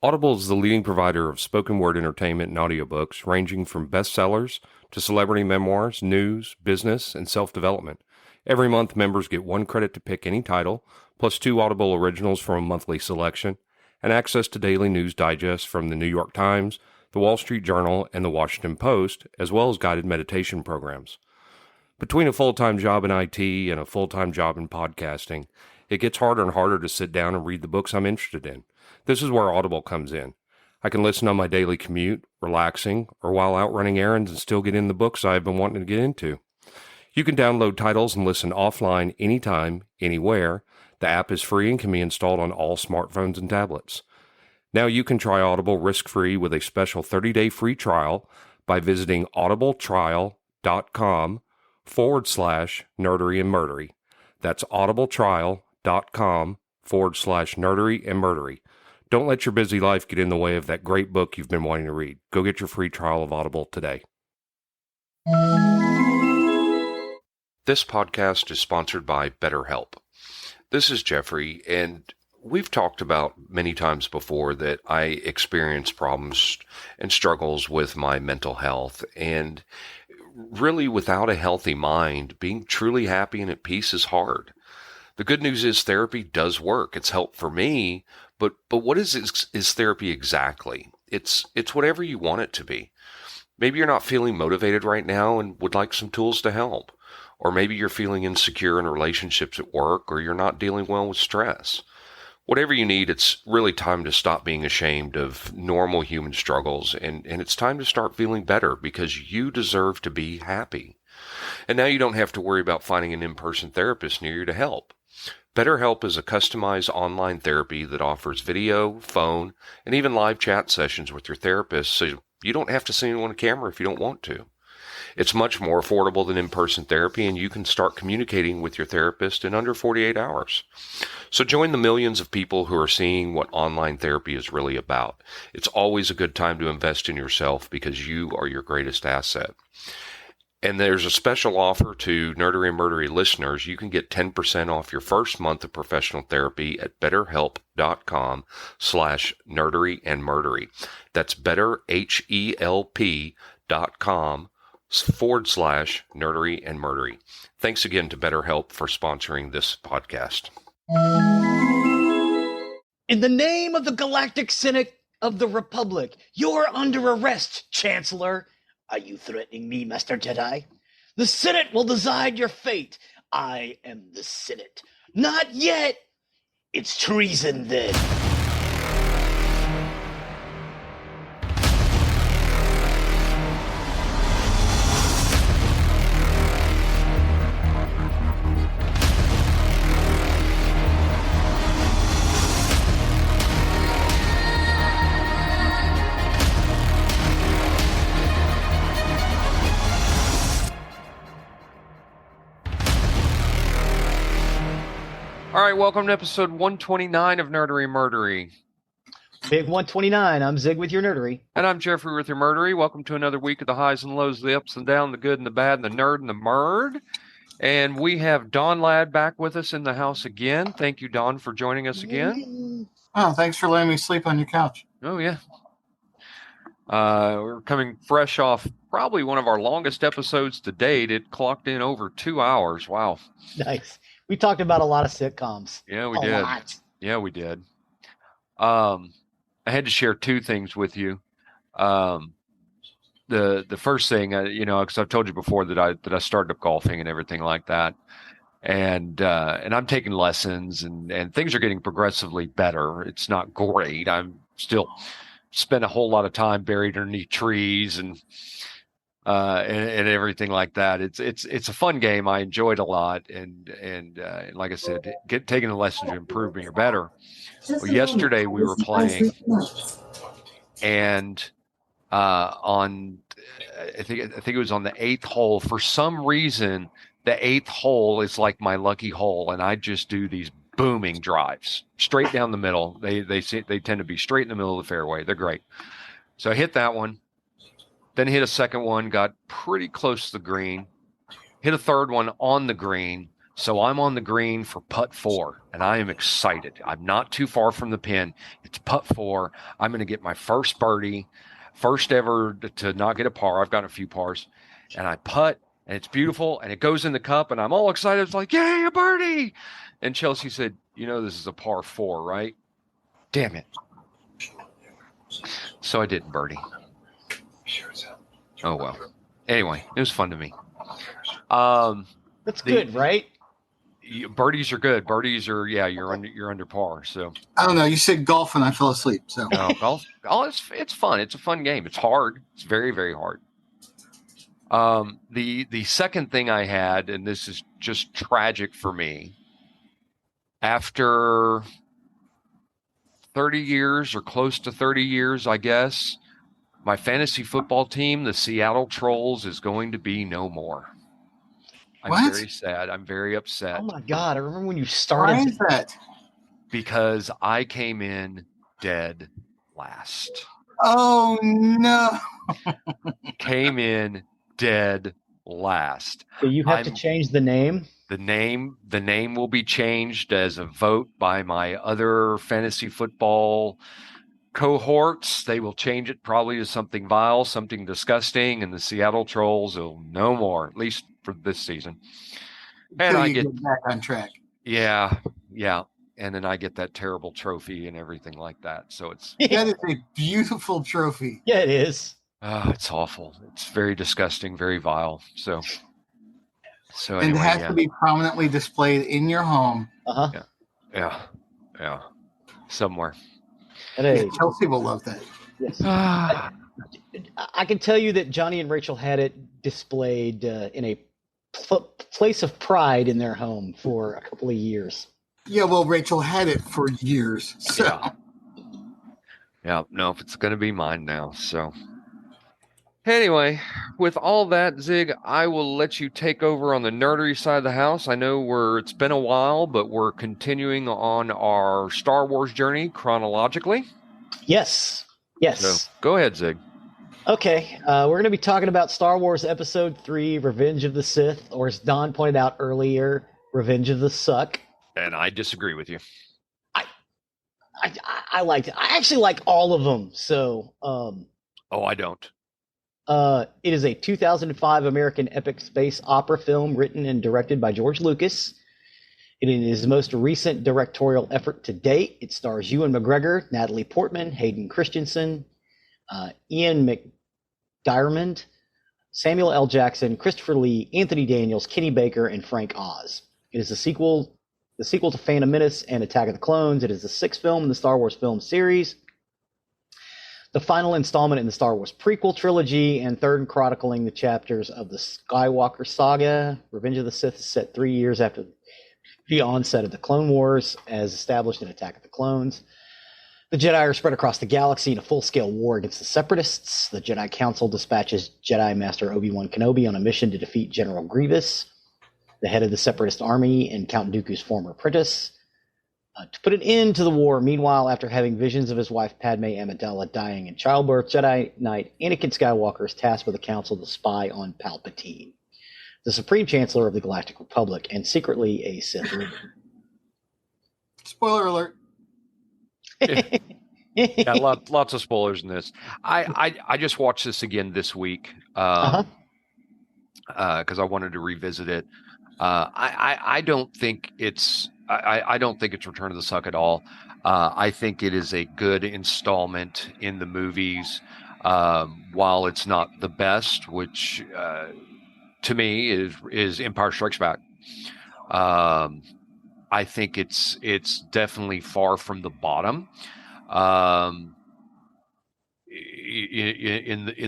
Audible is the leading provider of spoken word entertainment and audiobooks, ranging from bestsellers to celebrity memoirs, news, business, and self-development. Every month, members get 1 credit to pick any title, plus 2 Audible originals from a monthly selection, and access to daily news digests from the New York Times, the Wall Street Journal, and the Washington Post, as well as guided meditation programs. Between a full-time job in IT and a full-time job in podcasting, it gets harder and harder to sit down and read the books I'm interested in. This is where Audible comes in. I can listen on my daily commute, relaxing, or while out running errands and still get in the books I've been wanting to get into. You can download titles and listen offline anytime, anywhere. The app is free and can be installed on all smartphones and tablets. Now you can try Audible risk-free with a special 30-day free trial by visiting audibletrial.com/Nerdery and Murdery. That's audibletrial.com/Nerdery and Murdery. Don't let your busy life get in the way of that great book you've been wanting to read. Go get your free trial of Audible today. This podcast is sponsored by BetterHelp. This is Geoffrey, and we've talked about many times before that I experience problems and struggles with my mental health, and really without a healthy mind, being truly happy and at peace is hard. The good news is therapy does work. It's helped for me, but what is therapy exactly? It's whatever you want it to be. Maybe you're not feeling motivated right now and would like some tools to help. Or maybe you're feeling insecure in relationships at work, or you're not dealing well with stress. Whatever you need, it's really time to stop being ashamed of normal human struggles, and it's time to start feeling better because you deserve to be happy. And now you don't have to worry about finding an in-person therapist near you to help. BetterHelp is a customized online therapy that offers video, phone, and even live chat sessions with your therapist, so you don't have to see anyone on camera if you don't want to. It's much more affordable than in-person therapy, and you can start communicating with your therapist in under 48 hours. So join the millions of people who are seeing what online therapy is really about. It's always a good time to invest in yourself because you are your greatest asset. And there's a special offer to Nerdery and Murdery listeners. You can get 10% off your first month of professional therapy at betterhelp.com/Nerdery and Murdery. That's betterhelp.com/Nerdery and Murdery. Thanks again to BetterHelp for sponsoring this podcast. In the name of the Galactic Senate of the Republic, you're under arrest, Chancellor. Are you threatening me, Master Jedi? The Senate will decide your fate. I am the Senate. Not yet. It's treason, then. All right, welcome to episode 129 of Nerdery and Murdery. Big 129. I'm Zig with your Nerdery. And I'm Geoffrey with your Murdery. Welcome to another week of the highs and lows, the ups and downs, the good and the bad, and the nerd and the murd. And we have Don Ladd back with us in the house again. Thank you, Don, for joining us again. Oh, thanks for letting me sleep on your couch. Oh, yeah. We're coming fresh off probably one of our longest episodes to date. It clocked in over 2 hours. Wow. Nice. We talked about a lot of sitcoms. Yeah, we did. Yeah, we did. I had to share two things with you. The first thing, because I've told you before that I started up golfing and everything like that, and I'm taking lessons and things are getting progressively better. It's not great. I'm still spend a whole lot of time buried underneath trees and everything like that. It's a fun game. I enjoyed a lot, and like I said, taking the lessons to improve me or better. Well, yesterday we were playing, and on I think it was on the 8th hole. For some reason, the 8th hole is like my lucky hole, and I just do these booming drives straight down the middle. They tend to be straight in the middle of the fairway. They're great. So I hit that one. Then hit a second one, got pretty close to the green. Hit a third one on the green. So I'm on the green for putt 4, and I am excited. I'm not too far from the pin. It's putt 4. I'm going to get my first birdie, first ever to not get a par. I've gotten a few pars, and I putt, and it's beautiful, and it goes in the cup, and I'm all excited. It's like, yay, a birdie! And Chelsea said, this is a par 4, right? Damn it. So I didn't birdie. Oh, well. Anyway, it was fun to me. That's good, right? Birdies are good. Birdies are, you're under par. So I don't know. You said golf and I fell asleep. So golf, it's fun. It's a fun game. It's hard. It's very, very hard. The second thing I had, and this is just tragic for me, after 30 years or close to 30 years, I guess, my fantasy football team, the Seattle Trolls, is going to be no more. I'm very sad. I'm very upset. Oh my God. I remember when you started. Why is that? Because I came in dead last. Oh, no. Came in dead last. So you have to change the name? The name will be changed as a vote by my other fantasy football cohorts. They will change it probably to something vile, something disgusting, and the Seattle Trolls will no more, at least for this season. And I get back on track. Yeah. And then I get that terrible trophy and everything like that. So that is a beautiful trophy. Yeah, it is. It's awful. It's very disgusting, very vile. So anyway, and it has to be prominently displayed in your home. Yeah. Somewhere. Yeah, Chelsea will love that. Yes. I can tell you that Johnny and Rachel had it displayed in a place of pride in their home for a couple of years. Yeah, well, Rachel had it for years. So. Yeah, no, it's going to be mine now. So anyway, with all that, Zig, I will let you take over on the nerdery side of the house. I know it's been a while, but we're continuing on our Star Wars journey chronologically. Yes. So go ahead, Zig. Okay, we're going to be talking about Star Wars Episode 3, Revenge of the Sith, or as Don pointed out earlier, Revenge of the Suck. And I disagree with you. I liked it. I actually like all of them. So, I don't. It is a 2005 American epic space opera film written and directed by George Lucas. It is his most recent directorial effort to date. It stars Ewan McGregor, Natalie Portman, Hayden Christensen, Ian McDiarmid, Samuel L. Jackson, Christopher Lee, Anthony Daniels, Kenny Baker, and Frank Oz. It is the sequel to Phantom Menace and Attack of the Clones. It is the sixth film in the Star Wars film series, the final installment in the Star Wars prequel trilogy, and third chronicling the chapters of the Skywalker saga. Revenge of the Sith is set 3 years after the onset of the Clone Wars, as established in Attack of the Clones. The Jedi are spread across the galaxy in a full-scale war against the Separatists. The Jedi Council dispatches Jedi Master Obi-Wan Kenobi on a mission to defeat General Grievous, the head of the Separatist army and Count Dooku's former apprentice, to put an end to the war. Meanwhile, after having visions of his wife Padme Amidala dying in childbirth, Jedi Knight Anakin Skywalker is tasked with the Council to spy on Palpatine, the Supreme Chancellor of the Galactic Republic, and secretly a Sith leader. Spoiler alert. Yeah, lots of spoilers in this. I just watched this again this week because I wanted to revisit it. I don't think it's Return of the Suck at all. I think it is a good installment in the movies. While it's not the best, which to me is Empire Strikes Back. I think it's definitely far from the bottom. In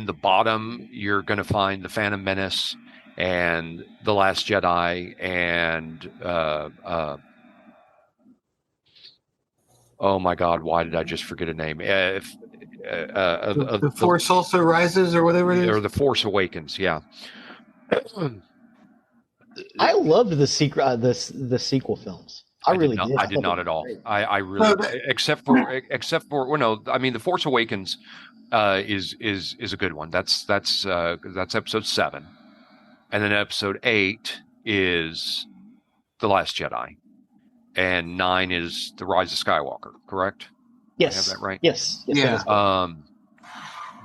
the bottom, you're going to find the Phantom Menace and The Last Jedi and oh my God, why did I just forget a name? The Force Also Rises, or whatever it is, or The Force Awakens. Yeah. I loved the sequel films. I really did. I did not at all. I really, except for I mean, The Force Awakens is a good one. That's episode 7, and then episode 8 is The Last Jedi, and 9 is The Rise of Skywalker. Correct? Yes. I have that right? Yes. Yeah.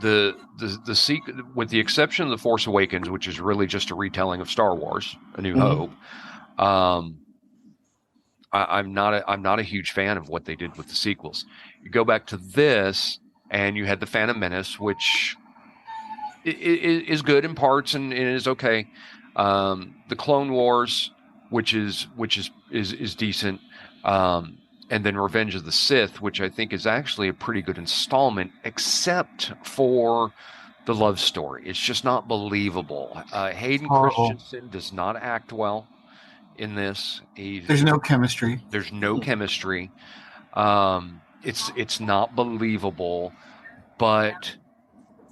The sequel, with the exception of The Force Awakens, which is really just a retelling of Star Wars: A New Hope. I'm not a huge fan of what they did with the sequels. You go back to this, and you had The Phantom Menace, which is good in parts and is okay. The Clone Wars, which is decent, and then Revenge of the Sith, which I think is actually a pretty good installment, except for the love story. It's just not believable. Hayden Christensen does not act well in this. There's no chemistry. There's no chemistry. It's not believable, but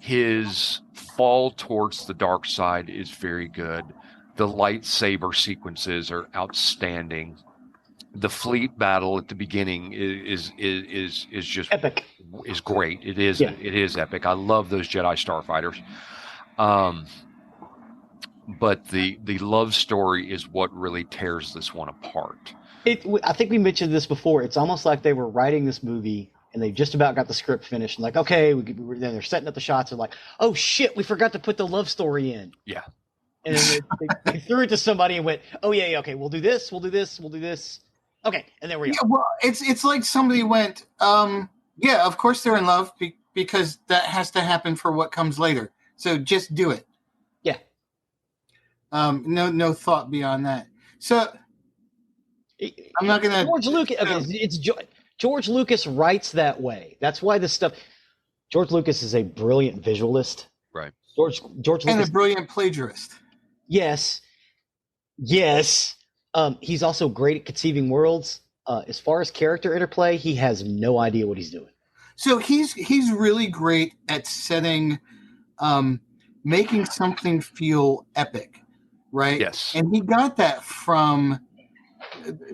his fall towards the dark side is very good. The lightsaber sequences are outstanding. The fleet battle at the beginning is just epic. Is great. It is epic. I love those Jedi starfighters. But the love story is what really tears this one apart. I think we mentioned this before. It's almost like they were writing this movie and they just about got the script finished. And like, okay, then they're setting up the shots. And like, oh shit, we forgot to put the love story in. Yeah. And then they threw it to somebody and went, oh yeah, okay, we'll do this. Okay, and there we go. Yeah, well, it's like somebody went, yeah, of course they're in love because that has to happen for what comes later. So just do it. Yeah. No thought beyond that. So I'm not gonna. George Lucas. Okay, George Lucas writes that way. That's why this stuff. George Lucas is a brilliant visualist. Right. George Lucas, and a brilliant plagiarist. Yes. He's also great at conceiving worlds. As far as character interplay, he has no idea what he's doing. So he's really great at setting, making something feel epic, right? Yes. And he got that from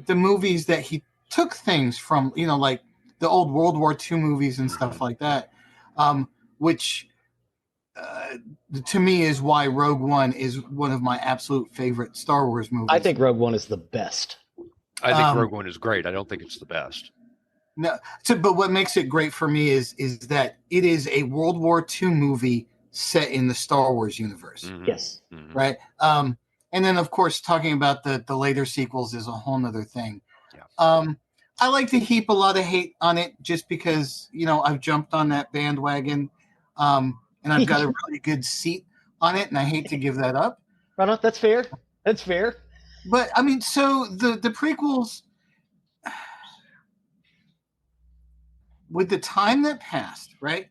the movies that he took things from, like the old World War II movies and stuff like that, which to me is why Rogue One is one of my absolute favorite Star Wars movies. I think Rogue One is the best. I think Rogue One is great. I don't think it's the best. No, but what makes it great for me is that it is a World War II movie set in the Star Wars universe. Mm-hmm. Yes. Mm-hmm. Right. And then of course talking about the later sequels is a whole nother thing. Yeah. I like to heap a lot of hate on it just because, I've jumped on that bandwagon. And I've got a really good seat on it, and I hate to give that up. Right on. That's fair. But I mean, so the prequels, with the time that passed, right?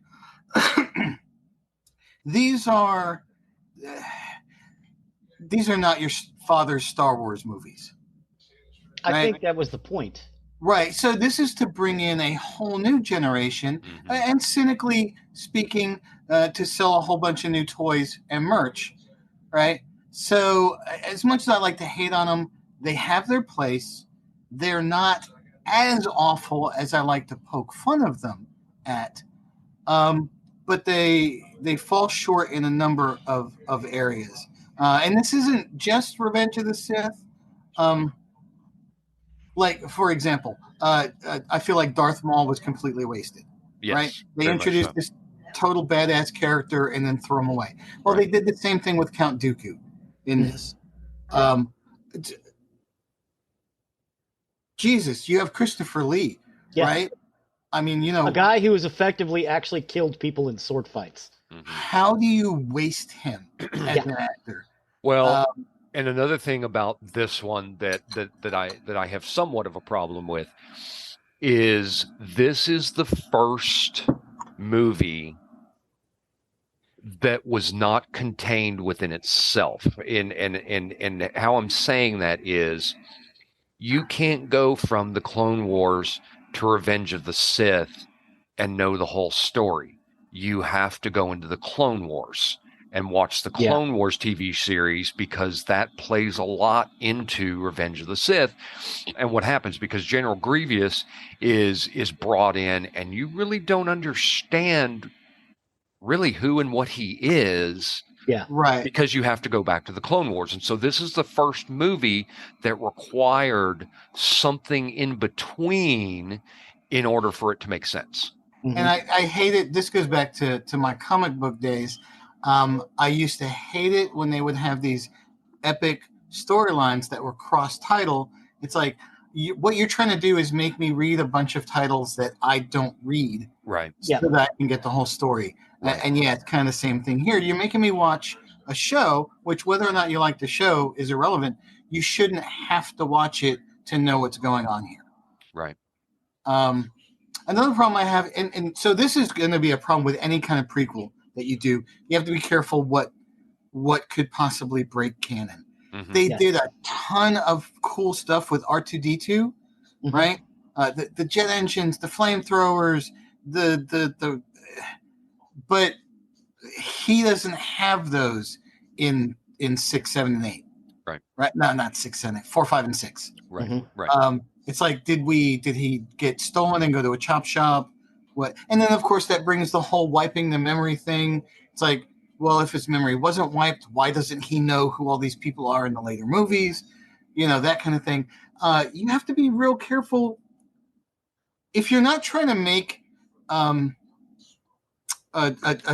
These are not your father's Star Wars movies. I right? think that was the point. Right. So this is to bring in a whole new generation, and cynically speaking, to sell a whole bunch of new toys and merch, right? So as much as I like to hate on them, they have their place. They're not as awful as I like to poke fun of them at, but they fall short in a number of areas. And this isn't just Revenge of the Sith. Like, for example, I feel like Darth Maul was completely wasted. Yes, right? They introduced this total badass character and then throw him away. Well, They did the same thing with Count Dooku in this. Jesus, you have Christopher Lee, right? I mean, a guy who has effectively actually killed people in sword fights. How do you waste him as an actor? Well, and another thing about this one that I have somewhat of a problem with is this is the first movie that was not contained within itself. And how I'm saying that is you can't go from the Clone Wars to Revenge of the Sith and know the whole story. You have to go into the Clone Wars and watch the Clone Wars TV series because that plays a lot into Revenge of the Sith and what happens because General Grievous is brought in and you really don't understand really who and what he is Yeah. Right. Because you have to go back to the Clone Wars. And so this is the first movie that required something in between in order for it to make sense. Mm-hmm. And I hate it. This goes back to my comic book days. I used to hate it when they would have these epic storylines that were cross-title. It's like, what you're trying to do is make me read a bunch of titles that I don't read. Right. So that I can get the whole story. Right. And yeah, it's kind of the same thing here. You're making me watch a show, which whether or not you like the show is irrelevant. You shouldn't have to watch it to know what's going on here. Right. Another problem I have, and so this is going to be a problem with any kind of prequel that you do. You have to be careful what could possibly break canon. Mm-hmm. They did a ton of cool stuff with R2D2, Mm-hmm. right? The jet engines, the flamethrowers, but he doesn't have those in 6, 7, and 8. Right. No, not 6, 7, 8, 4, 5, and 6. Right. Mm-hmm. Right. It's like, did he get stolen and go to a chop shop? What? And then of course that brings the whole wiping the memory thing. It's like, well, if his memory wasn't wiped, why doesn't he know who all these people are in the later movies? That kind of thing. You have to be real careful if you're not trying to make a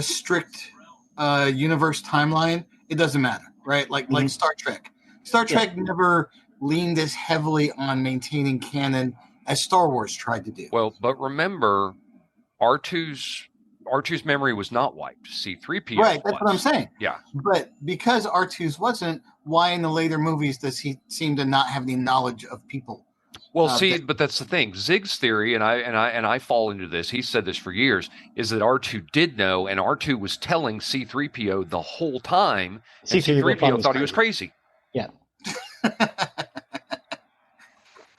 strict universe timeline. It doesn't matter, right? Like Star Trek. Star Trek never leaned as heavily on maintaining canon as Star Wars tried to do. Well, but remember, R2's memory was not wiped. C-3PO Right, that's was. what I'm saying. Yeah. But because R2's wasn't, why in the later movies does he seem to not have any knowledge of people? Well, but that's the thing. Zig's theory, and I fall into this. He said this for years, is that R2 did know, and R2 was telling C-3PO the whole time, and C-3PO thought he was crazy. Yeah.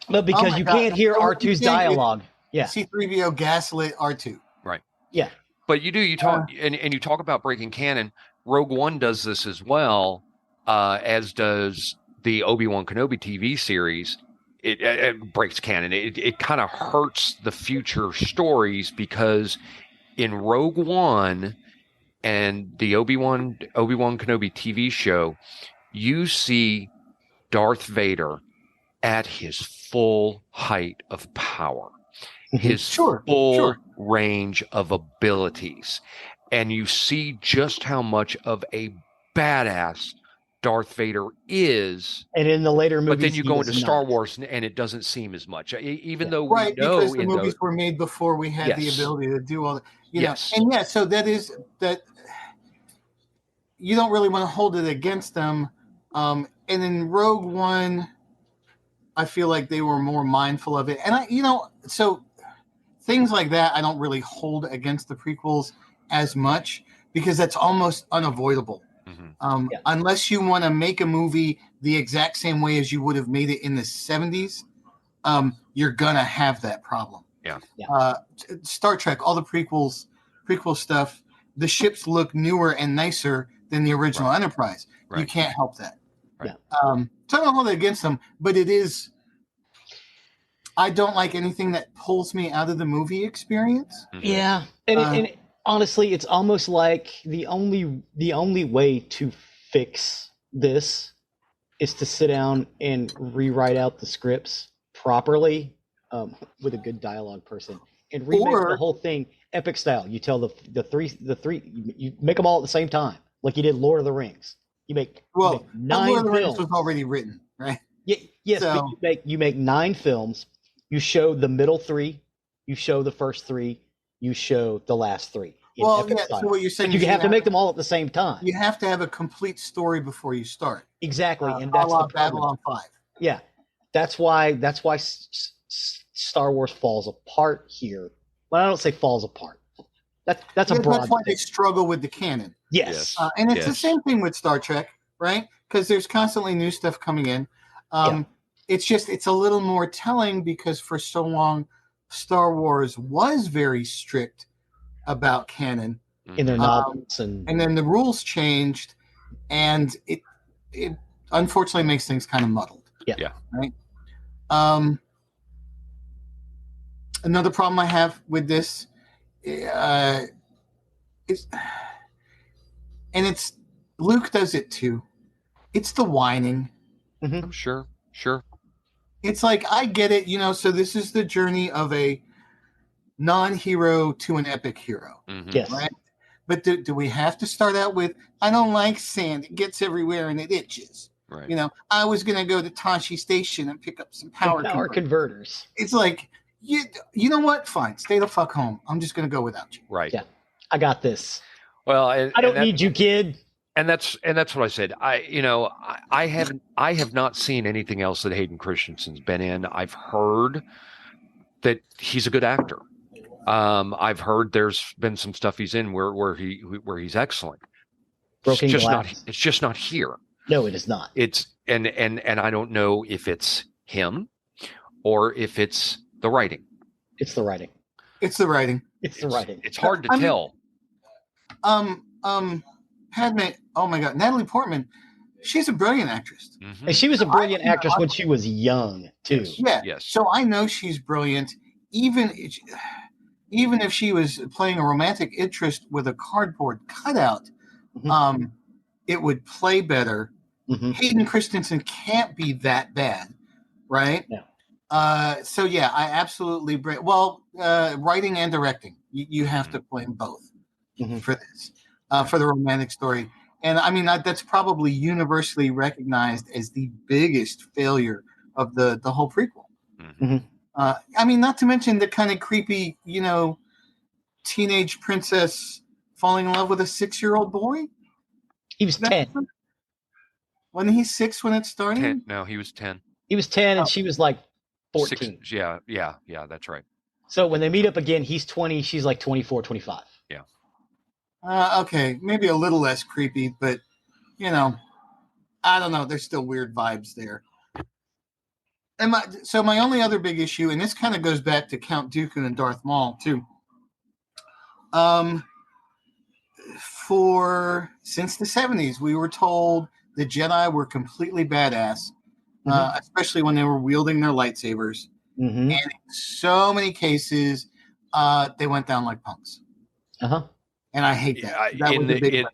But because you can't hear R2's dialogue. Yeah. C-3PO gaslit R2. Right. Yeah. But you talk and you talk about breaking canon. Rogue One does this as well, as does the Obi-Wan Kenobi TV series. It breaks canon. It kind of hurts the future stories because in Rogue One and the Obi-Wan Kenobi TV show, you see Darth Vader at his full height of power, his full range of abilities. And you see just how much of a badass Darth Vader is. And in the later movies, but then you go into Star Wars and it doesn't seem as much, even though we know because the movies were made before we had the ability to do all that. And so that is that you don't really want to hold it against them. And in Rogue One, I feel like they were more mindful of it. And so things like that I don't really hold against the prequels as much because that's almost unavoidable. Unless you want to make a movie the exact same way as you would have made it in the 70s, you're gonna have that problem. Star Trek, all the prequel stuff, the ships look newer and nicer than the original Enterprise. You can't help that. So I don't hold it against them, but it is. I don't like anything that pulls me out of the movie experience. Yeah, and honestly, it's almost like the only way to fix this is to sit down and rewrite out the scripts properly with a good dialogue person and remake the whole thing epic style. You tell the three you make them all at the same time, like you did Lord of the Rings. You make 9 Lord of the Rings films. was already written, right? Yes, so, but you make 9 films. You show the middle 3, you show the first 3, you show the last 3. So what you're saying is you have to make them all at the same time. You have to have a complete story before you start. Exactly, and that's the Babylon 5. Yeah, that's why Star Wars falls apart here. But I don't say falls apart. That's a broad. That's why they struggle with the canon. Yes, and it's the same thing with Star Trek, right? Because there's constantly new stuff coming in. It's a little more telling because for so long, Star Wars was very strict about canon in their novels, and then the rules changed, and it unfortunately makes things kind of muddled. Right. Another problem I have with this is, and Luke does it too. It's the whining. I'm sure. It's like, I get it, so this is the journey of a non-hero to an epic hero. Yes. Right? But do we have to start out with, I don't like sand, it gets everywhere and it itches. Right. I was going to go to Tashi Station and pick up some power converters. It's like, you know what? Fine, stay the fuck home. I'm just going to go without you. Right. Yeah, I got this. Well, I don't need you, kid. And that's what I said. I have not seen anything else that Hayden Christensen's been in. I've heard that he's a good actor. I've heard there's been some stuff he's in where he's excellent. It's just not here. No, it is not. It's and I don't know if it's him or if it's the writing. It's the writing. It's the writing. It's hard to tell. Padme, oh my God, Natalie Portman, she's a brilliant actress. And she was a brilliant actress when she was young too. Yeah. Yes. So I know she's brilliant, even if she was playing a romantic interest with a cardboard cutout, it would play better. Hayden Christensen can't be that bad, right? No. So yeah, I absolutely writing and directing. You have to blame both for this, for the romantic story. And I mean, that's probably universally recognized as the biggest failure of the whole prequel. I mean, not to mention the kind of creepy, teenage princess falling in love with a 6-year-old boy. He was 10. Wasn't he 6 when it started? 10. No, he was 10. He was 10 and she was like 14. Yeah, that's right. So when they meet up again, he's 20, she's like 24, 25. Yeah. Okay, maybe a little less creepy, but, I don't know. There's still weird vibes there. And my only other big issue, and this kind of goes back to Count Dooku and Darth Maul, too. Since the 70s, we were told the Jedi were completely badass, especially when they were wielding their lightsabers. And in so many cases, they went down like punks. And I hate that.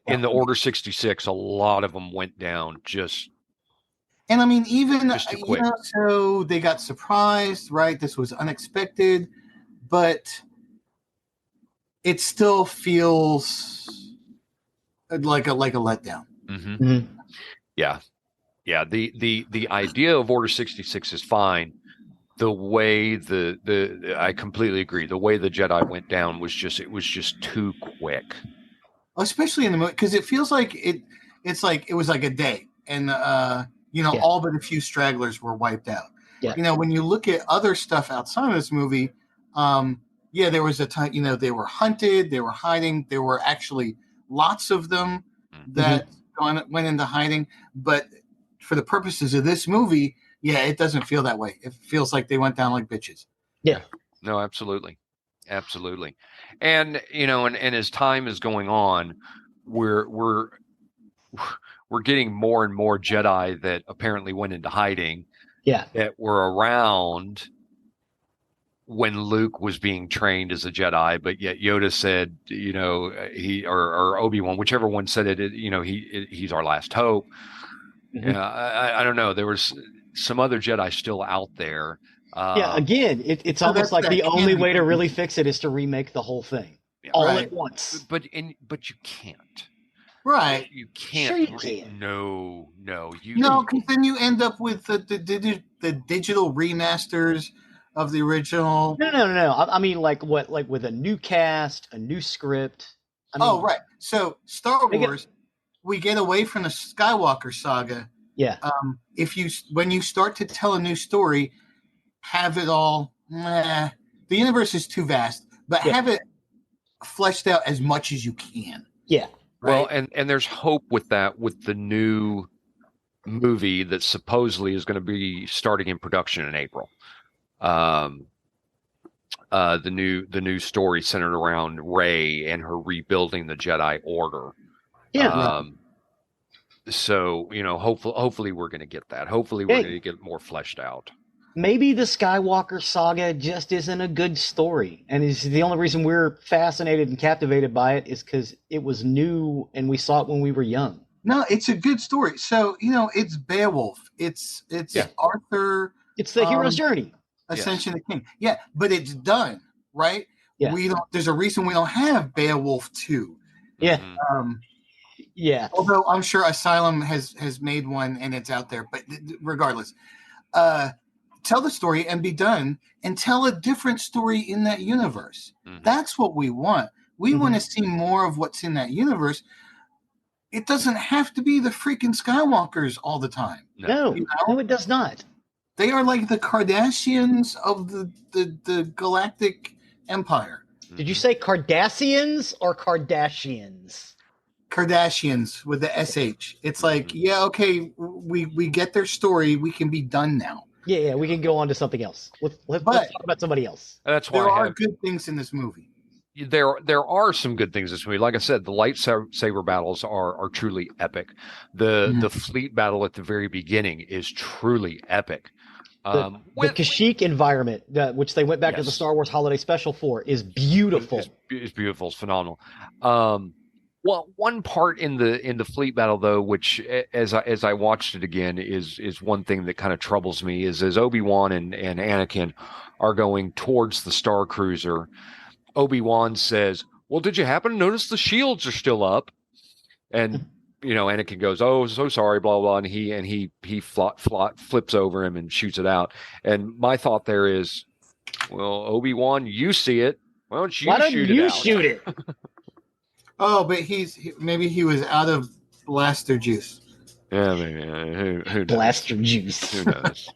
In the Order 66, a lot of them went down just. And I mean, even so they got surprised, right? This was unexpected, but it still feels like a letdown. Yeah. The idea of Order 66 is fine. The way I completely agree. The way the Jedi went down was just too quick. Especially in the movie, because it feels like it's like it was like a day, and all but a few stragglers were wiped out. Yeah. When you look at other stuff outside of this movie, there was a time, they were hunted, they were hiding, there were actually lots of them that went into hiding. But for the purposes of this movie, it doesn't feel that way. It feels like they went down like bitches. Yeah. No, absolutely. And and as time is going on, we're getting more and more Jedi that apparently went into hiding. Yeah. That were around when Luke was being trained as a Jedi, but yet Yoda said, he or Obi-Wan, whichever one said it, he's our last hope. I don't know. There was some other Jedi still out there. Again, it's almost like the only way to really fix it is to remake the whole thing all at once. But you can't. Right. You can't. Sure you can. No. Because then you end up with the digital remasters of the original. No. I mean, like with a new cast, a new script. Right. So Star Wars, we get away from the Skywalker saga. Yeah. When you start to tell a new story, have it all. The universe is too vast, but have it fleshed out as much as you can. Yeah. Right? Well, and there's hope with that, with the new movie that supposedly is going to be starting in production in April. The new story centered around Rey and her rebuilding the Jedi Order. Yeah. So hopefully we're going to get that. Hopefully we're going to get more fleshed out. Maybe the Skywalker saga just isn't a good story, and it's the only reason we're fascinated and captivated by it is because it was new and we saw it when we were young. No, it's a good story. So, it's Beowulf. It's Yeah. Arthur. It's the hero's journey. Ascension of the King. Yeah, but it's done, right? Yeah. There's a reason we don't have Beowulf 2. Yeah. Um, Yeah. Although I'm sure Asylum has made one and it's out there, but regardless, tell the story and be done, and tell a different story in that universe. That's what we want. We want to see more of what's in that universe. It doesn't have to be the freaking Skywalkers all the time. No, no, it does not. They are like the Kardashians of the Galactic Empire. Did you say Cardassians or Kardashians? Kardashians with the SH. It's like, yeah, okay, we get their story. We can be done now. Yeah, we can go on to something else. Let's talk about somebody else. That's why there are good things in this movie. There are some good things in this movie. Like I said, the lightsaber battles are truly epic. The fleet battle at the very beginning is truly epic. The Kashyyyk environment, which they went back to the Star Wars Holiday Special for, is beautiful. It's beautiful. It's phenomenal. Well, one part in the fleet battle, though, which as I watched it again, is one thing that kind of troubles me, is as Obi-Wan and Anakin are going towards the Star Cruiser, Obi-Wan says, "Well, did you happen to notice the shields are still up?" And Anakin goes, "Oh, so sorry, blah blah," and he flips over him and shoots it out. And my thought there is, well, Obi-Wan, you see it. Why don't you shoot it? Oh, but maybe he was out of blaster juice. Yeah, maybe. Who knows? Blaster juice. Who knows?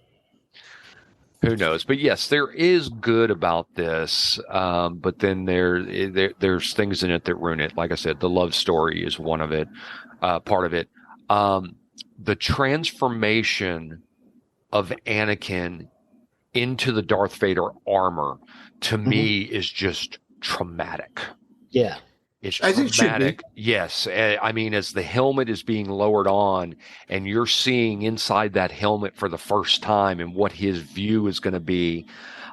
Who knows? But yes, there is good about this, but then there's things in it that ruin it. Like I said, the love story is one of it, part of it. The transformation of Anakin into the Darth Vader armor, to me, is just traumatic. Yeah. It's traumatic. Yes. I mean, as the helmet is being lowered on and you're seeing inside that helmet for the first time and what his view is going to be,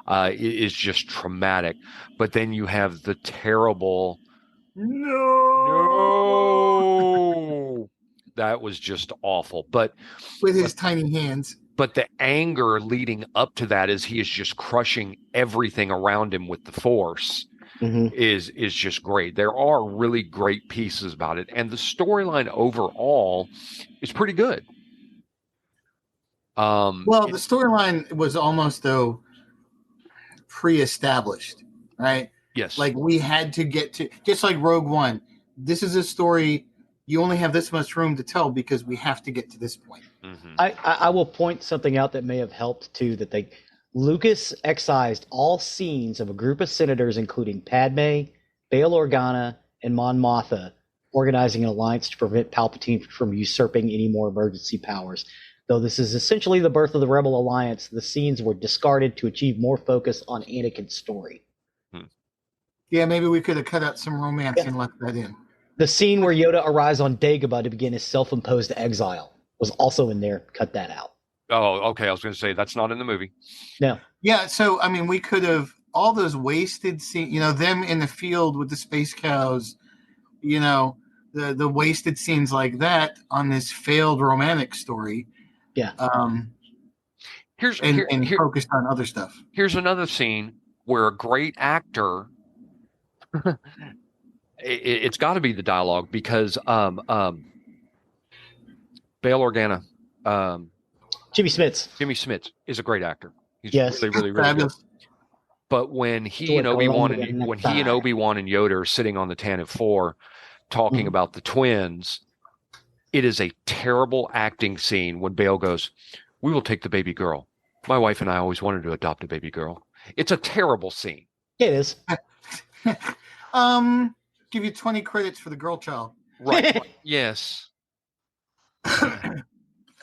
is just traumatic. But then you have the terrible, no, that was just awful. But with his tiny hands. But the anger leading up to that, as he is just crushing everything around him with the Force, is just great. There are really great pieces about it, and the storyline overall is pretty good. Well, the storyline was almost pre-established, right? Yes. Like we had to get to, just like Rogue One. This is a story you only have this much room to tell because we have to get to this point. I will point something out that may have helped too. That Lucas excised all scenes of a group of senators, including Padme, Bail Organa, and Mon Mothma, organizing an alliance to prevent Palpatine from usurping any more emergency powers. Though this is essentially the birth of the Rebel Alliance, the scenes were discarded to achieve more focus on Anakin's story. Yeah, maybe we could have cut out some romance and left that in. The scene where Yoda arrives on Dagobah to begin his self-imposed exile was also in there. Cut that out. Oh, okay. I was going to say that's not in the movie. No. Yeah, so I mean, we could have all those wasted scenes. Them in the field with the space cows. The wasted scenes like that on this failed romantic story. Yeah. Focused on other stuff. Here's another scene where a great actor. It's got to be the dialogue because Bail Organa. Jimmy Smits is a great actor. He's really good. But when he and Obi-Wan and Yoda are sitting on the Tantive 4 talking about the twins, it is a terrible acting scene when Bail goes, "We will take the baby girl. My wife and I always wanted to adopt a baby girl." It's a terrible scene. It is. Give you 20 credits for the girl child. Right. Yes.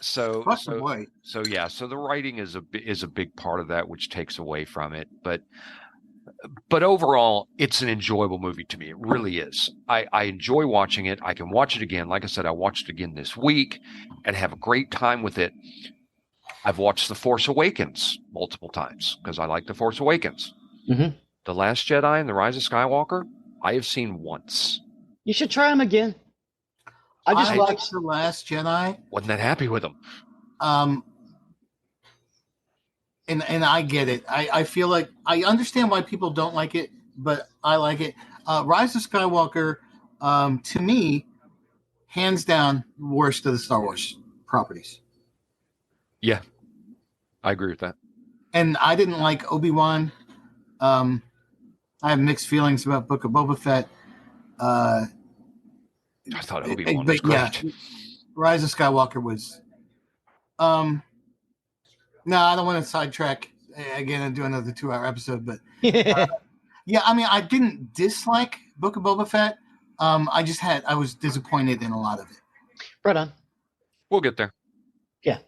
So the writing is a big part of that, which takes away from it. But overall, it's an enjoyable movie to me. It really is. I enjoy watching it. I can watch it again. Like I said, I watched it again this week and have a great time with it. I've watched The Force Awakens multiple times because I like The Force Awakens. The Last Jedi and The Rise of Skywalker, I have seen once. You should try them again. I just liked watched The Last Jedi. Wasn't that happy with them. And I get it. I feel like I understand why people don't like it, but I like it. Rise of Skywalker, to me, hands down, worst of the Star Wars properties. Yeah, I agree with that. And I didn't like Obi-Wan. I have mixed feelings about Book of Boba Fett. I thought Obi-Wan was great. Yeah, Rise of Skywalker was. No, I don't want to sidetrack again and do another 2-hour episode, but yeah, I mean, I didn't dislike Book of Boba Fett. I was disappointed in a lot of it. right on. We'll get there. Yeah,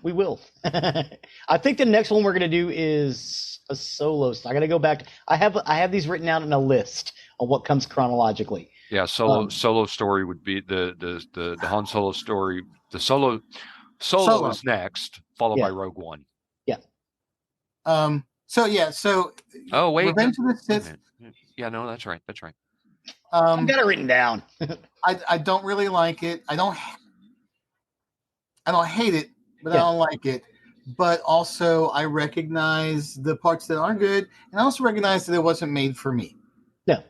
we will. I think the next one we're gonna do is a solo. I gotta go back. I have these written out in a list of what comes chronologically. Yeah, solo story would be the Han Solo story. The solo is next, followed by Rogue One. Yeah. So Oh wait, Revenge of the Sith. Yeah, no, that's right. I've got it written down. I don't really like it. I don't hate it, but I don't like it. But also, I recognize the parts that aren't good, and I also recognize that it wasn't made for me. No.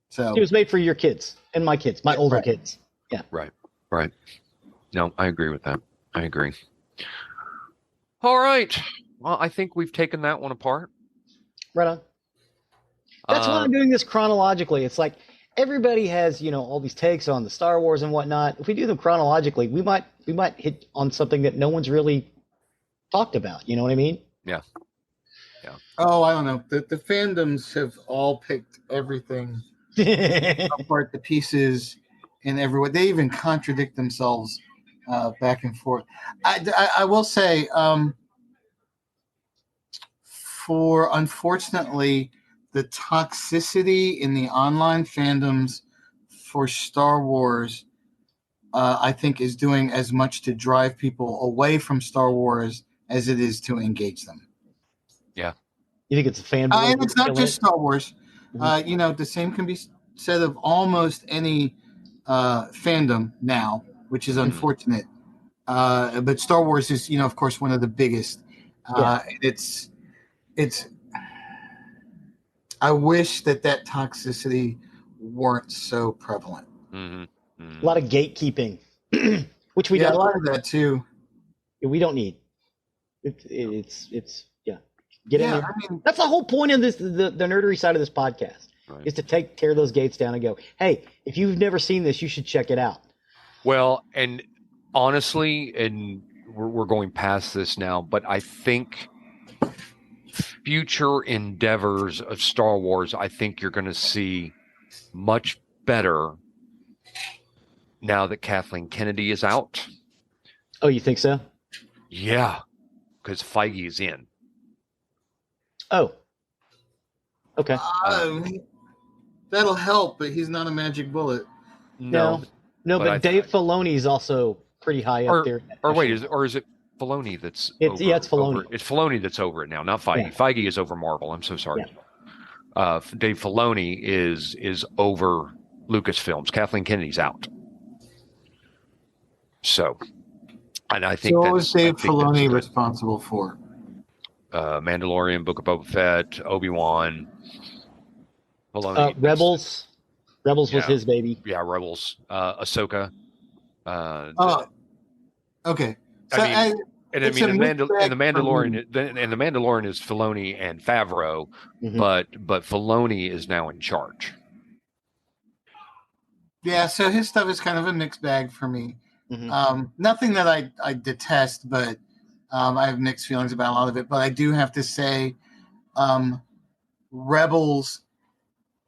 So it was made for your kids and my kids, my older kids. Yeah. Right. No, I agree with that. I agree. All right. Well, I think we've taken that one apart. Right on. That's why I'm doing this chronologically. It's like everybody has, all these takes on the Star Wars and whatnot. If we do them chronologically, we might hit on something that no one's really talked about. You know what I mean? Yeah. Oh, I don't know. The fandoms have all picked everything apart, the pieces in every way. They even contradict themselves back and forth. I will say, unfortunately, the toxicity in the online fandoms for Star Wars, I think, is doing as much to drive people away from Star Wars as it is to engage them. Yeah. You think it's a fan? And it's not just Star Wars. Mm-hmm. The same can be said of almost any fandom now, which is unfortunate. But Star Wars is, of course, one of the biggest. It's. I wish that toxicity weren't so prevalent. Mm-hmm. Mm-hmm. A lot of gatekeeping, which we don't. A lot of that too. We don't need. It's get in there. I mean, that's the whole point of this. The nerdery side of this podcast is to tear those gates down and go, hey, if you've never seen this, you should check it out. Well, and honestly, and we're going past this now, but I think future endeavors of Star Wars, I think you're going to see much better now that Kathleen Kennedy is out. Oh, you think so? Yeah, because Feige is in. Oh, okay. That'll help, but he's not a magic bullet. No, but Dave Filoni is also pretty high up there. Is it Filoni that's it's Filoni. It's Filoni that's over it now, not Feige. Yeah. Feige is over Marvel. I'm so sorry. Yeah. Dave Filoni is over Lucasfilms. Kathleen Kennedy's out. So, and I think what was Dave Filoni responsible for? Mandalorian, Book of Boba Fett, Obi-Wan. Filoni. Rebels. Rebels was his baby. Yeah, Rebels. Ahsoka. Okay. So the Mandalorian is Filoni and Favreau, but Filoni is now in charge. Yeah, so his stuff is kind of a mixed bag for me. Mm-hmm. Nothing that I detest, but I have mixed feelings about a lot of it. But I do have to say, Rebels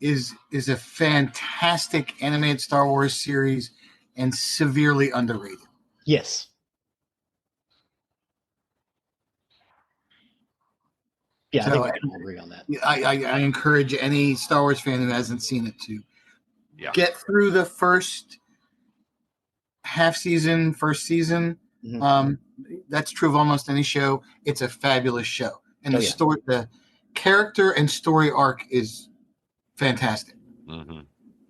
is a fantastic animated Star Wars series and severely underrated. Yes. Yeah, so I think I agree on that. I encourage any Star Wars fan who hasn't seen it to get through the first season. Mm-hmm. That's true of almost any show. It's a fabulous show. And the character and story arc is fantastic. Mm-hmm.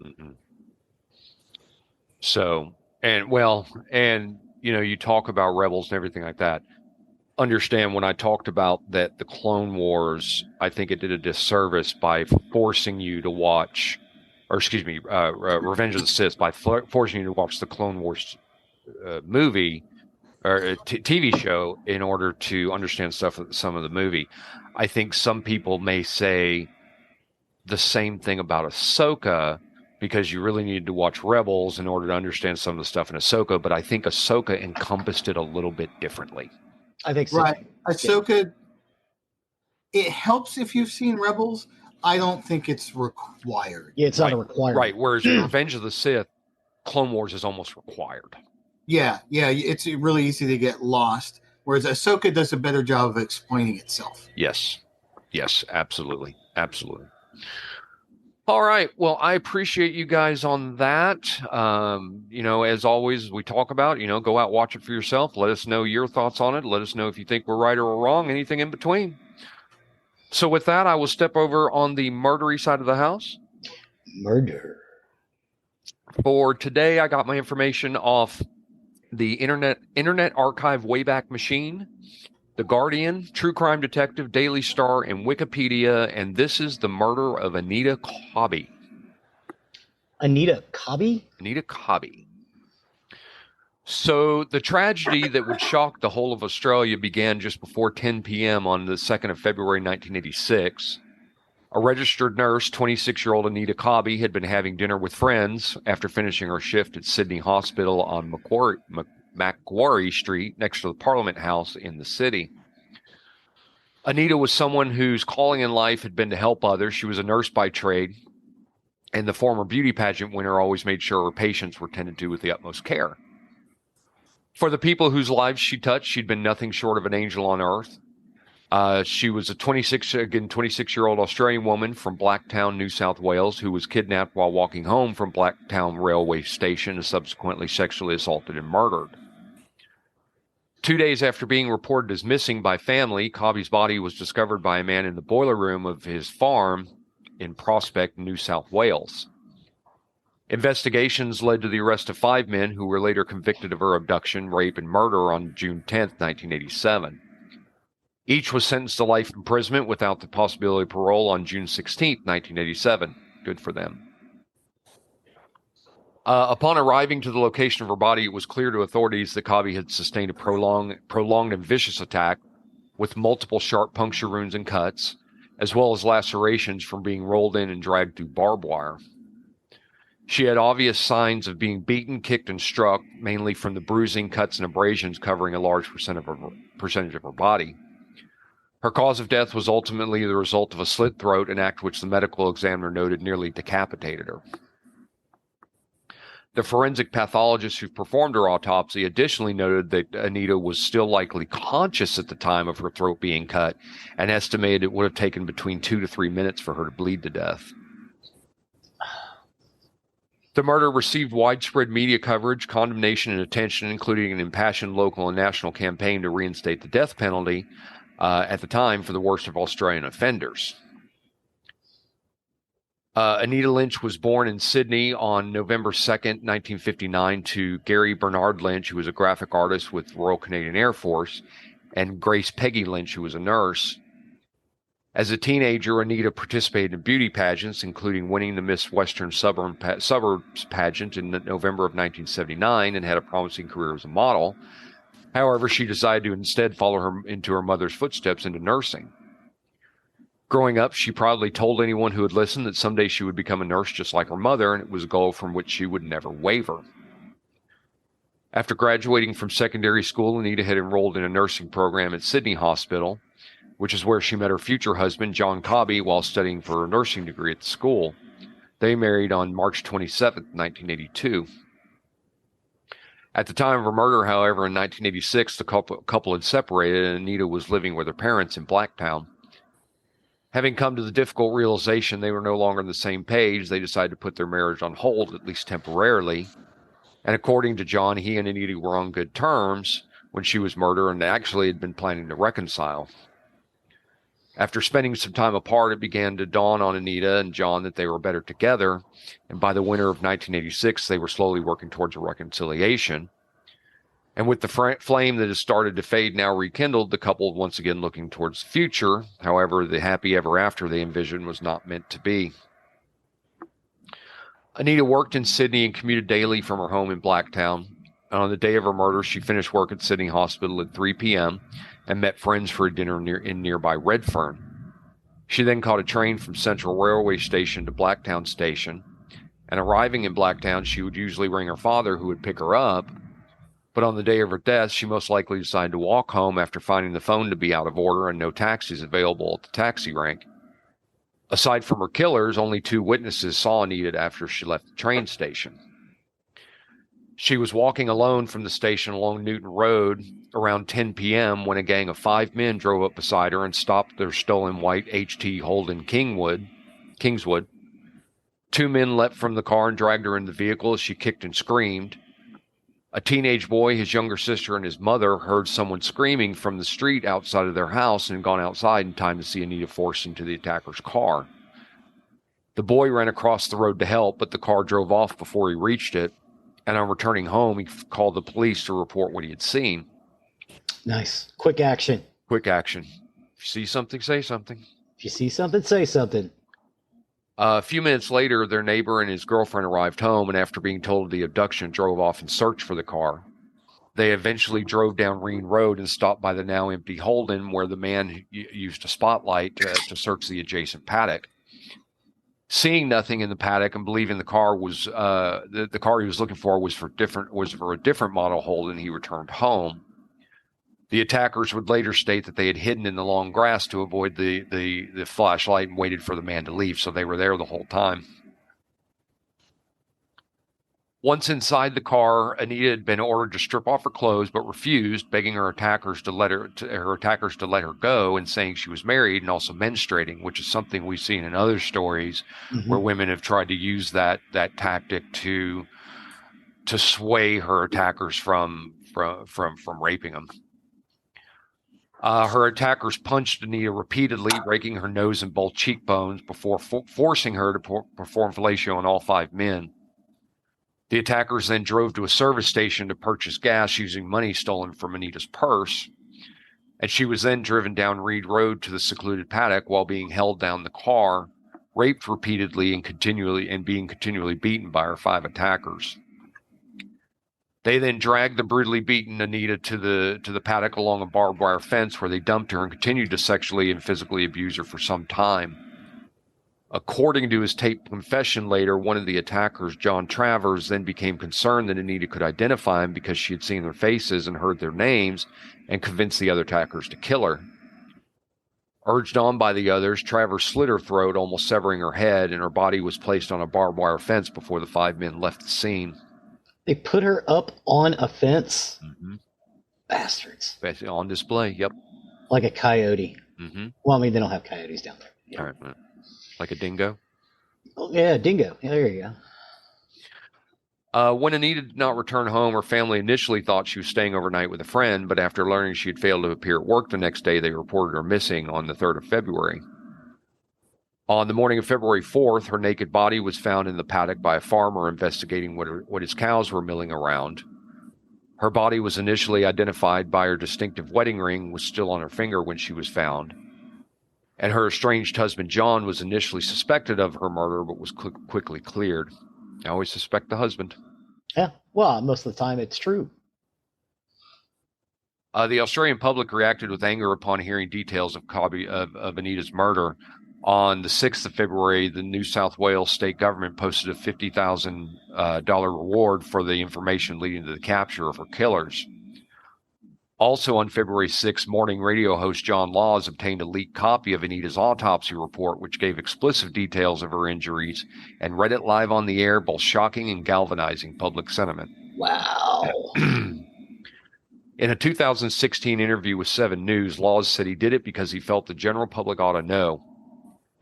Mm-hmm. So, And you talk about Rebels and everything like that. Understand when I talked about that the Clone Wars, I think it did a disservice by forcing you to watch, or excuse me, Revenge of the Sith, by forcing you to watch the Clone Wars movie or TV show in order to understand some of the movie. I think some people may say the same thing about Ahsoka, because you really needed to watch Rebels in order to understand some of the stuff in Ahsoka, but I think Ahsoka encompassed it a little bit differently. I think so. Right. Ahsoka, it helps if you've seen Rebels. I don't think it's required. Yeah, it's not a requirement. Right, whereas in Revenge of the Sith, Clone Wars is almost required. Yeah, it's really easy to get lost, whereas Ahsoka does a better job of explaining itself. Yes, absolutely. All right. Well, I appreciate you guys on that. As always, we talk about, go out, watch it for yourself. Let us know your thoughts on it. Let us know if you think we're right or we're wrong, anything in between. So with that, I will step over on the murdery side of the house. Murder. For today, I got my information off the Internet Archive Wayback Machine, The Guardian, True Crime Detective, Daily Star, and Wikipedia, and this is the murder of Anita Cobby. Anita Cobby? Anita Cobby. So the tragedy that would shock the whole of Australia began just before 10 p.m. on the 2nd of February, 1986. A registered nurse, 26-year-old Anita Cobby, had been having dinner with friends after finishing her shift at Sydney Hospital on Macquarie Street next to the Parliament House in the city. Anita was someone whose calling in life had been to help others. She was a nurse by trade, and the former beauty pageant winner always made sure her patients were tended to with the utmost care. For the people whose lives she touched, she'd been nothing short of an angel on earth. She was a 26-year-old Australian woman from Blacktown, New South Wales, who was kidnapped while walking home from Blacktown railway station and subsequently sexually assaulted and murdered. 2 days after being reported as missing by family, Cobby's body was discovered by a man in the boiler room of his farm in Prospect, New South Wales. Investigations led to the arrest of 5 men who were later convicted of her abduction, rape, and murder on June 10, 1987. Each was sentenced to life imprisonment without the possibility of parole on June 16, 1987. Good for them. Upon arriving to the location of her body, it was clear to authorities that Cobby had sustained a prolonged and vicious attack with multiple sharp puncture wounds and cuts, as well as lacerations from being rolled in and dragged through barbed wire. She had obvious signs of being beaten, kicked, and struck, mainly from the bruising, cuts, and abrasions covering a large percentage of her body. Her cause of death was ultimately the result of a slit throat, an act which the medical examiner noted nearly decapitated her. The forensic pathologist who performed her autopsy additionally noted that Anita was still likely conscious at the time of her throat being cut and estimated it would have taken between 2 to 3 minutes for her to bleed to death. The murder received widespread media coverage, condemnation, and attention, including an impassioned local and national campaign to reinstate the death penalty at the time for the worst of Australian offenders. Anita Lynch was born in Sydney on November 2nd, 1959, to Gary Bernard Lynch, who was a graphic artist with Royal Canadian Air Force, and Grace Peggy Lynch, who was a nurse. As a teenager, Anita participated in beauty pageants, including winning the Miss Western Suburbs pageant in November of 1979, and had a promising career as a model. However, she decided to instead follow into her mother's footsteps into nursing. Growing up, she proudly told anyone who would listen that someday she would become a nurse just like her mother, and it was a goal from which she would never waver. After graduating from secondary school, Anita had enrolled in a nursing program at Sydney Hospital, which is where she met her future husband, John Cobby, while studying for her nursing degree at the school. They married on March 27, 1982. At the time of her murder, however, in 1986, the couple had separated, and Anita was living with her parents in Blacktown. Having come to the difficult realization they were no longer on the same page, they decided to put their marriage on hold, at least temporarily. And according to John, he and Anita were on good terms when she was murdered and actually had been planning to reconcile. After spending some time apart, it began to dawn on Anita and John that they were better together, and by the winter of 1986, they were slowly working towards a reconciliation. And with the flame that had started to fade now rekindled, the couple once again looking towards the future. However, the happy ever after they envisioned was not meant to be. Anita worked in Sydney and commuted daily from her home in Blacktown. And on the day of her murder, she finished work at Sydney Hospital at 3 p.m. and met friends for a dinner in nearby Redfern. She then caught a train from Central Railway Station to Blacktown Station. And arriving in Blacktown, she would usually ring her father, who would pick her up. But on the day of her death, she most likely decided to walk home after finding the phone to be out of order and no taxis available at the taxi rank. Aside from her killers, only 2 witnesses saw Anita after she left the train station. She was walking alone from the station along Newton Road around 10 p.m. when a gang of 5 men drove up beside her and stopped their stolen white HT Holden Kingswood. 2 men leapt from the car and dragged her in the vehicle as she kicked and screamed. A teenage boy, his younger sister, and his mother heard someone screaming from the street outside of their house and had gone outside in time to see Anita forced into the attacker's car. The boy ran across the road to help, but the car drove off before he reached it, and on returning home, he called the police to report what he had seen. Nice. Quick action. Quick action. If you see something, say something. If you see something, say something. A few minutes later, their neighbor and his girlfriend arrived home, and after being told of the abduction, drove off in search for the car. They eventually drove down Reen Road and stopped by the now empty Holden, where the man used a spotlight to search the adjacent paddock. Seeing nothing in the paddock and believing the car was the car he was looking for was for a different model Holden, he returned home. The attackers would later state that they had hidden in the long grass to avoid the flashlight and waited for the man to leave, so they were there the whole time. Once inside the car, Anita had been ordered to strip off her clothes, but refused, begging her attackers to let her go and saying she was married and also menstruating, which is something we've seen in other stories where women have tried to use that tactic to sway her attackers from raping them. Her attackers punched Anita repeatedly, breaking her nose and both cheekbones before forcing her to perform fellatio on all 5 men. The attackers then drove to a service station to purchase gas using money stolen from Anita's purse, and she was then driven down Reed Road to the secluded paddock while being held down the car, raped repeatedly and being continually beaten by her 5 attackers. They then dragged the brutally beaten Anita to the paddock along a barbed wire fence where they dumped her and continued to sexually and physically abuse her for some time. According to his taped confession later, one of the attackers, John Travers, then became concerned that Anita could identify him because she had seen their faces and heard their names and convinced the other attackers to kill her. Urged on by the others, Travers slit her throat, almost severing her head, and her body was placed on a barbed wire fence before the 5 men left the scene. They put her up on a fence? Bastards. On display, yep. Like a coyote. Well, I mean, they don't have coyotes down there. Yeah. All right. Like a dingo? Oh, yeah, dingo. Yeah, there you go. When Anita did not return home, her family initially thought she was staying overnight with a friend, but after learning she had failed to appear at work the next day, they reported her missing on the 3rd of February. On the morning of February 4th, her naked body was found in the paddock by a farmer investigating what his cows were milling around. Her body was initially identified by her distinctive wedding ring, was still on her finger when she was found. And her estranged husband, John, was initially suspected of her murder, but was quickly cleared. I always suspect the husband. Yeah, well, most of the time it's true. The Australian public reacted with anger upon hearing details of Anita's murder. On the 6th of February, the New South Wales state government posted a $50,000 reward for the information leading to the capture of her killers. Also on February 6th, morning radio host John Laws obtained a leaked copy of Anita's autopsy report, which gave explicit details of her injuries, and read it live on the air, both shocking and galvanizing public sentiment. Wow. In a 2016 interview with 7 News, Laws said he did it because he felt the general public ought to know.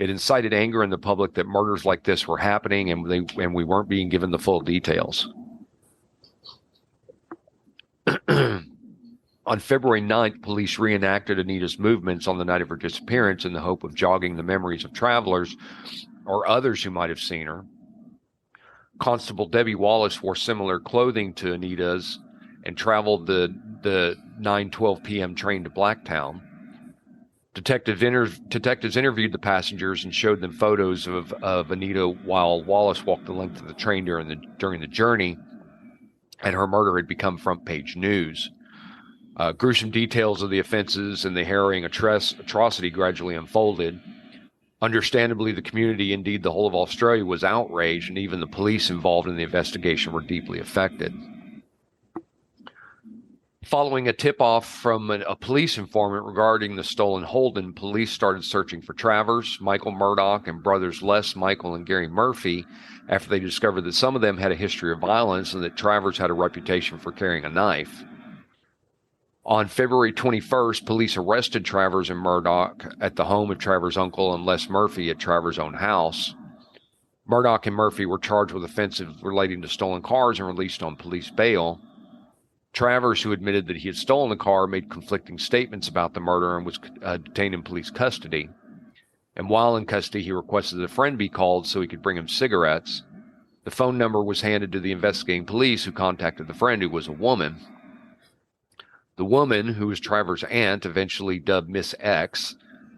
It incited anger in the public that murders like this were happening and we weren't being given the full details. On February 9th, police reenacted Anita's movements on the night of her disappearance in the hope of jogging the memories of travelers or others who might have seen her. Constable Debbie Wallace wore similar clothing to Anita's and traveled the 9:12 p.m. train to Blacktown. Detectives interviewed the passengers and showed them photos of Anita while Wallace walked the length of the train during the journey, and her murder had become front-page news. Gruesome details of the offenses and the harrowing atrocity gradually unfolded. Understandably, the community, indeed the whole of Australia, was outraged, and even the police involved in the investigation were deeply affected. Following a tip-off from a police informant regarding the stolen Holden, police started searching for Travers, Michael Murdoch, and brothers Les, Michael, and Gary Murphy after they discovered that some of them had a history of violence and that Travers had a reputation for carrying a knife. On February 21st, police arrested Travers and Murdoch at the home of Travers' uncle and Les Murphy at Travers' own house. Murdoch and Murphy were charged with offenses relating to stolen cars and released on police bail. Travers, who admitted that he had stolen the car, made conflicting statements about the murder and was detained in police custody. And while in custody, he requested that a friend be called so he could bring him cigarettes. The phone number was handed to the investigating police, who contacted the friend, who was a woman. The woman, who was Travers' aunt, eventually dubbed Miss X,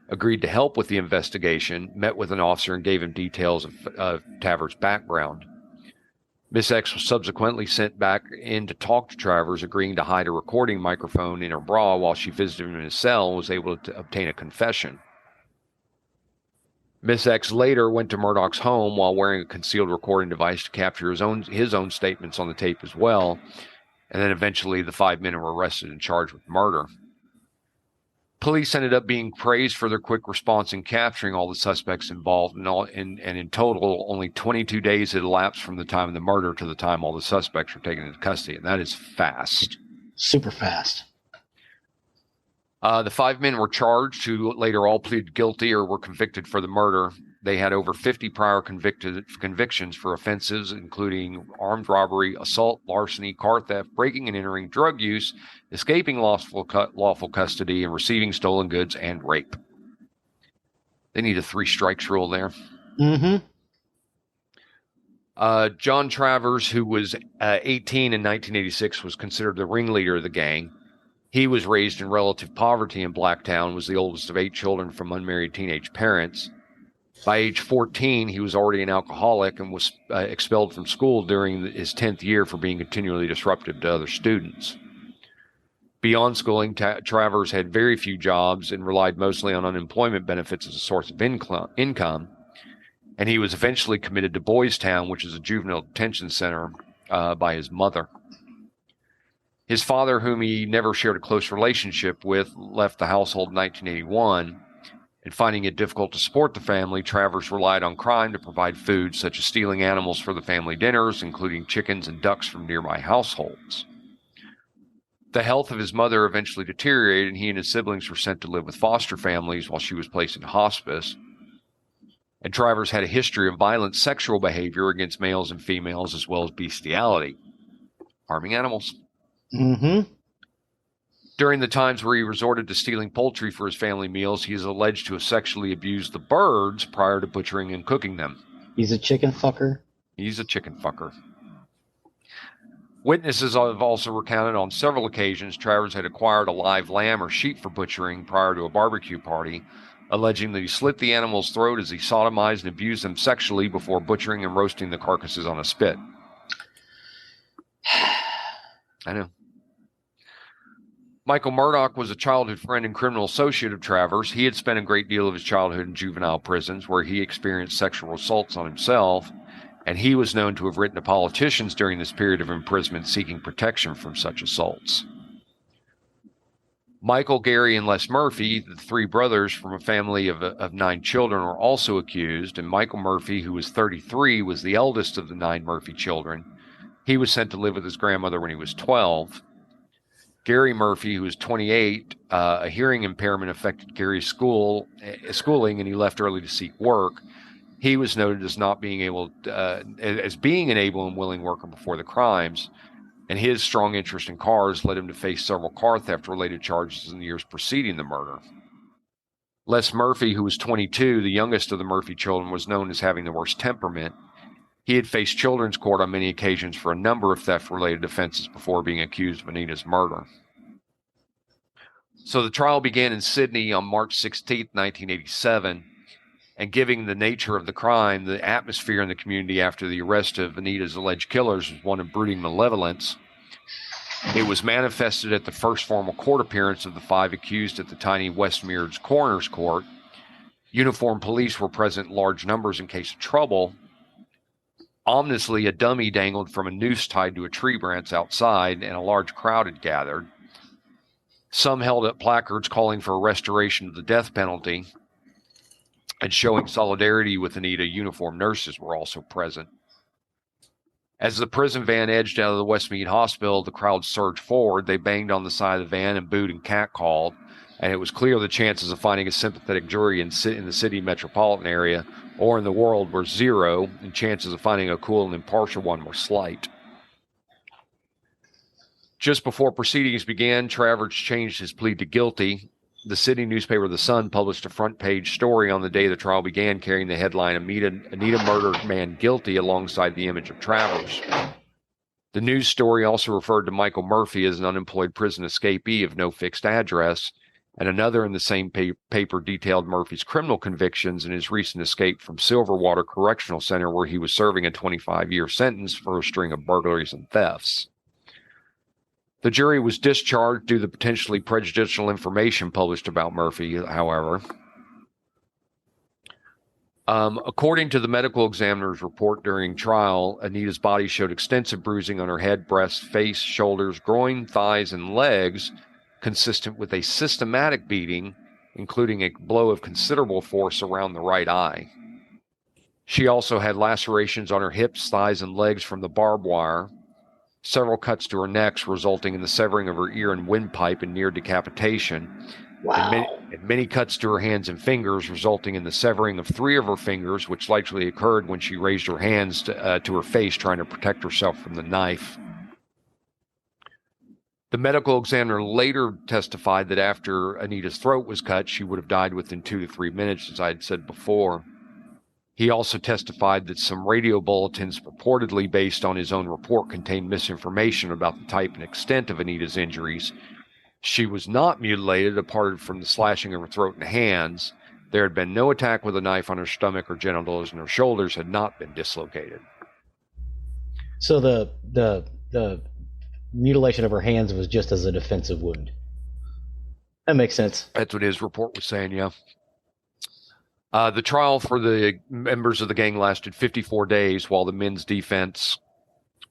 agreed to help with the investigation, met with an officer, and gave him details of Travers' background. Miss X was subsequently sent back in to talk to Travers, agreeing to hide a recording microphone in her bra while she visited him in his cell and was able to obtain a confession. Miss X later went to Murdoch's home while wearing a concealed recording device to capture his own statements on the tape as well, and then eventually the 5 men were arrested and charged with murder. Police ended up being praised for their quick response in capturing all the suspects involved, and in total, only 22 days had elapsed from the time of the murder to the time all the suspects were taken into custody, and that is fast. Super fast. The 5 men were charged, who later all pleaded guilty or were convicted for the murder. They had over 50 prior convictions for offenses, including armed robbery, assault, larceny, car theft, breaking and entering, drug use, escaping lawful custody, and receiving stolen goods, and rape. They need a 3 strikes rule there. Mm-hmm. John Travers, who was 18 in 1986, was considered the ringleader of the gang. He was raised in relative poverty in Blacktown, was the oldest of 8 children from unmarried teenage parents. By age 14, he was already an alcoholic and was expelled from school during his 10th year for being continually disruptive to other students. Beyond schooling, Travers had very few jobs and relied mostly on unemployment benefits as a source of income, and he was eventually committed to Boys Town, which is a juvenile detention center, by his mother. His father, whom he never shared a close relationship with, left the household in 1981. And finding it difficult to support the family, Travers relied on crime to provide food, such as stealing animals for the family dinners, including chickens and ducks from nearby households. The health of his mother eventually deteriorated, and he and his siblings were sent to live with foster families while she was placed in hospice. And Travers had a history of violent sexual behavior against males and females, as well as bestiality, harming animals. Mm-hmm. During the times where he resorted to stealing poultry for his family meals, he is alleged to have sexually abused the birds prior to butchering and cooking them. He's a chicken fucker. He's a chicken fucker. Witnesses have also recounted on several occasions Travers had acquired a live lamb or sheep for butchering prior to a barbecue party, alleging that he slit the animal's throat as he sodomized and abused them sexually before butchering and roasting the carcasses on a spit. I know. Michael Murdoch was a childhood friend and criminal associate of Travers. He had spent a great deal of his childhood in juvenile prisons where he experienced sexual assaults on himself, and he was known to have written to politicians during this period of imprisonment seeking protection from such assaults. Michael, Gary, and Les Murphy, the 3 brothers from a family of 9 children, were also accused, and Michael Murphy, who was 33, was the eldest of the 9 Murphy children. He was sent to live with his grandmother when he was 12. Gary Murphy, who was 28, a hearing impairment affected Gary's schooling, and he left early to seek work. He was noted as not being able, as being an able and willing worker before the crimes. and his strong interest in cars led him to face several car theft-related charges in the years preceding the murder. Les Murphy, who was 22, the youngest of the Murphy children, was known as having the worst temperament. He had faced children's court on many occasions for a number of theft-related offenses before being accused of Anita's murder. So the trial began in Sydney on March 16, 1987, and given the nature of the crime, the atmosphere in the community after the arrest of Anita's alleged killers was one of brooding malevolence. It was manifested at the first formal court appearance of the 5 accused at the tiny Westmere's Coroner's Court. Uniformed police were present in large numbers in case of trouble. Ominously, a dummy dangled from a noose tied to a tree branch outside, and a large crowd had gathered. Some held up placards calling for a restoration of the death penalty, and showing solidarity with Anita. Uniformed nurses were also present. As the prison van edged out of the Westmead Hospital, the crowd surged forward. They banged on the side of the van and booed and catcalled, and it was clear the chances of finding a sympathetic jury in the city metropolitan area or in the world were zero, and chances of finding a cool and impartial one were slight. Just before proceedings began, Travers changed his plea to guilty. The Sydney newspaper The Sun published a front-page story on the day the trial began, carrying the headline, Anita murdered man guilty, alongside the image of Travers. The news story also referred to Michael Murphy as an unemployed prison escapee of no fixed address, and another in the same paper detailed Murphy's criminal convictions and his recent escape from Silverwater Correctional Center, where he was serving a 25-year sentence for a string of burglaries and thefts. The jury was discharged due to the potentially prejudicial information published about Murphy, however. According to the medical examiner's report during trial, Anita's body showed extensive bruising on her head, breast, face, shoulders, groin, thighs, and legs, consistent with a systematic beating, including a blow of considerable force around the right eye. She also had lacerations on her hips, thighs, and legs from the barbed wire, several cuts to her neck, resulting in the severing of her ear and windpipe and near decapitation. Wow. And many cuts to her hands and fingers, resulting in the severing of 3 of her fingers, which likely occurred when she raised her hands to her face, trying to protect herself from the knife. The medical examiner later testified that after Anita's throat was cut, she would have died within 2 to 3 minutes, as I had said before. He also testified that some radio bulletins purportedly based on his own report contained misinformation about the type and extent of Anita's injuries. She was not mutilated apart from the slashing of her throat and hands. There had been no attack with a knife on her stomach or genitals, and her shoulders had not been dislocated. So the mutilation of her hands was just as a defensive wound. That makes sense. That's what his report was saying, yeah. The trial for the members of the gang lasted 54 days, while the men's defense,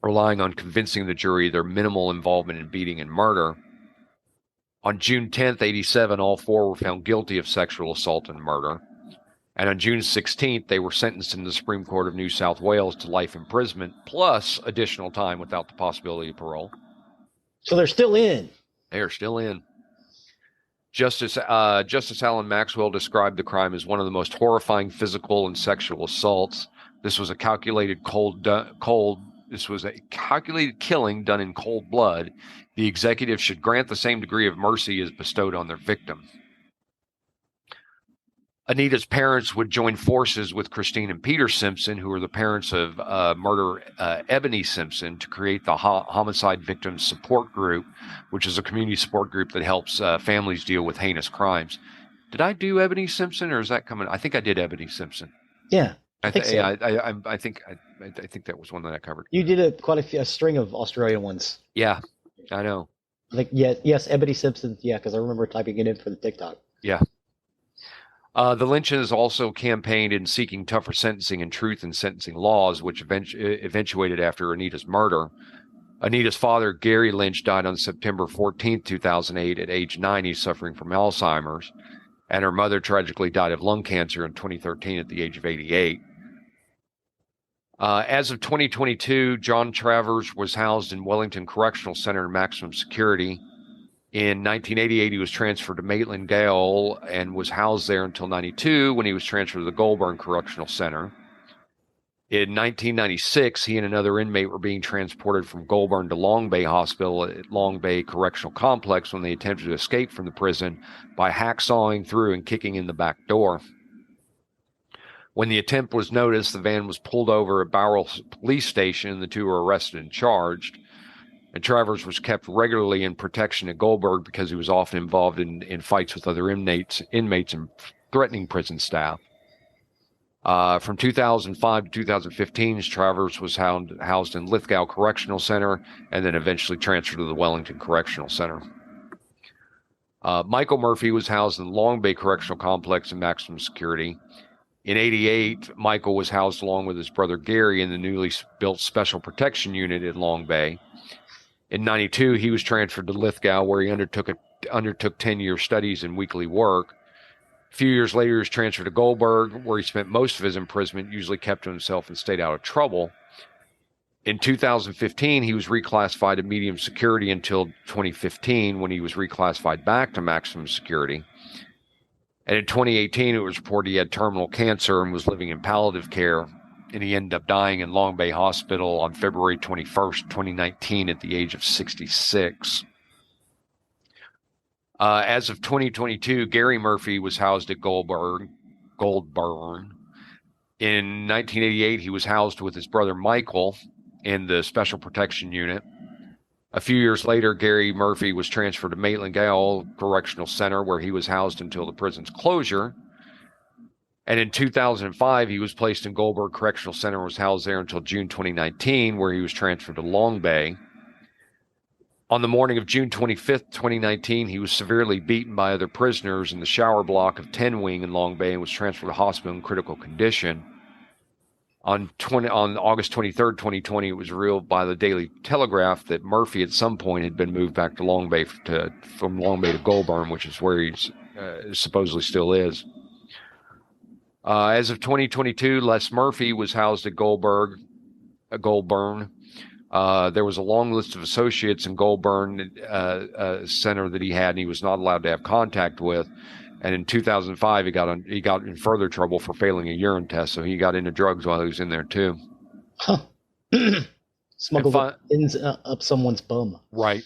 relying on convincing the jury their minimal involvement in beating and murder. On June 10th, 87, all 4 were found guilty of sexual assault and murder. And on June 16th, they were sentenced in the Supreme Court of New South Wales to life imprisonment, plus additional time without the possibility of parole. So they're still in. They're still in. Justice Alan Maxwell described the crime as one of the most horrifying physical and sexual assaults. This was a calculated killing done in cold blood. The executive should grant the same degree of mercy as bestowed on their victim. Anita's parents would join forces with Christine and Peter Simpson, who are the parents of murderer Ebony Simpson, to create the Homicide Victims Support Group, which is a community support group that helps families deal with heinous crimes. Did I do Ebony Simpson, or is that coming? I think I did Ebony Simpson. Yeah, I think so. I think that was one that I covered. You did a string of Australian ones. Yeah, I know. Like yes, Ebony Simpson. Yeah, because I remember typing it in for the TikTok. Yeah. The Lynches also campaigned in seeking tougher sentencing and truth in sentencing laws, which eventuated after Anita's murder. Anita's father, Gary Lynch, died on September 14, 2008, at age 90, suffering from Alzheimer's, and her mother tragically died of lung cancer in 2013 at the age of 88. As of 2022, John Travers was housed in Wellington Correctional Center in maximum security. In 1988, he was transferred to Maitland Gaol and was housed there until 92, when he was transferred to the Goulburn Correctional Center. In 1996, he and another inmate were being transported from Goulburn to Long Bay Hospital at Long Bay Correctional Complex when they attempted to escape from the prison by hacksawing through and kicking in the back door. When the attempt was noticed, the van was pulled over at Bowral Police Station, and the two were arrested and charged. And Travers was kept regularly in protection at Goldberg because he was often involved in fights with other inmates and threatening prison staff. From 2005 to 2015, Travers was housed in Lithgow Correctional Center and then eventually transferred to the Wellington Correctional Center. Michael Murphy was housed in Long Bay Correctional Complex in maximum security. In 1988, Michael was housed along with his brother Gary in the newly built Special Protection Unit at Long Bay. In 1992, he was transferred to Lithgow, where he undertook 10-year studies and weekly work. A few years later, he was transferred to Goldberg, where he spent most of his imprisonment, usually kept to himself and stayed out of trouble. In 2015, he was reclassified to medium security until 2015, when he was reclassified back to maximum security. And in 2018, it was reported he had terminal cancer and was living in palliative care, and he ended up dying in Long Bay Hospital on February 21st, 2019, at the age of 66. As of 2022, Gary Murphy was housed at Goulburn. In 1988, he was housed with his brother Michael in the Special Protection Unit. A few years later, Gary Murphy was transferred to Maitland Gaol Correctional Center, where he was housed until the prison's closure. And in 2005, he was placed in Goldberg Correctional Center and was housed there until June 2019, where he was transferred to Long Bay. On the morning of June 25th, 2019, he was severely beaten by other prisoners in the shower block of 10 Wing in Long Bay and was transferred to hospital in critical condition. On August 23rd, 2020, it was revealed by the Daily Telegraph that Murphy at some point had been moved back to Long Bay from Long Bay to Goulburn, which is where he supposedly still is. As of 2022, Les Murphy was housed at Goulburn. There was a long list of associates in Goulburn Center that he had, and he was not allowed to have contact with. And in 2005, he got in further trouble for failing a urine test, so he got into drugs while he was in there too. Huh. Smuggled up someone's bum. Right.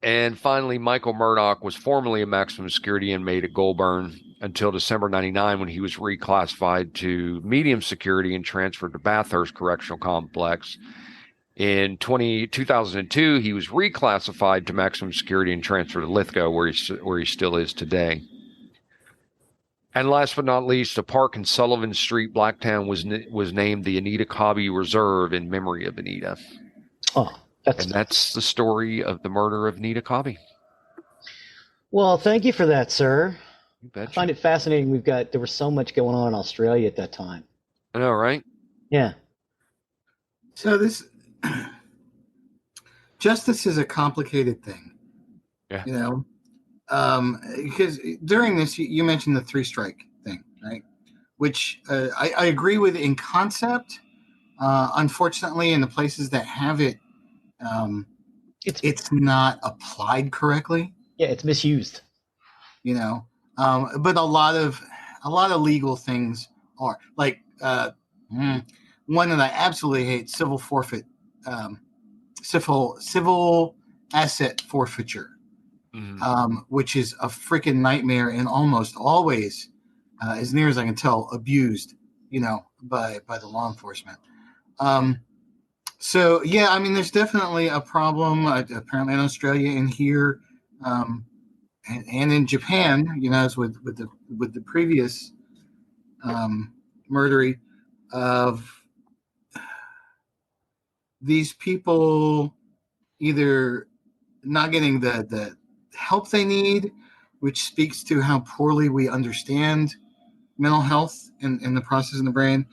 And finally, Michael Murdoch was formerly a maximum security inmate at Goulburn until December 1999, when he was reclassified to medium security and transferred to Bathurst Correctional Complex. In 2002, he was reclassified to maximum security and transferred to Lithgow, where he still is today. And last but not least, a park in Sullivan Street, Blacktown, was named the Anita Cobby Reserve in memory of Anita. Oh, that's the story of the murder of Anita Cobby. Well, thank you for that, sir. You betcha. I find it fascinating. There was so much going on in Australia at that time. I know, right? Yeah. So justice is a complicated thing. Yeah. You know, because during this, you mentioned the 3-strike thing, right? Which I agree with in concept. Unfortunately, in the places that have it, it's not applied correctly. Yeah, it's misused. You know, but a lot of legal things are like one that I absolutely hate: civil forfeit, civil asset forfeiture, which is a freaking nightmare and almost always, as near as I can tell, abused, you know, by the law enforcement. So yeah, I mean, there's definitely a problem apparently in Australia and here, and in Japan, you know, as with the previous murdery of these people either not getting the help they need, which speaks to how poorly we understand mental health in the process in the brain,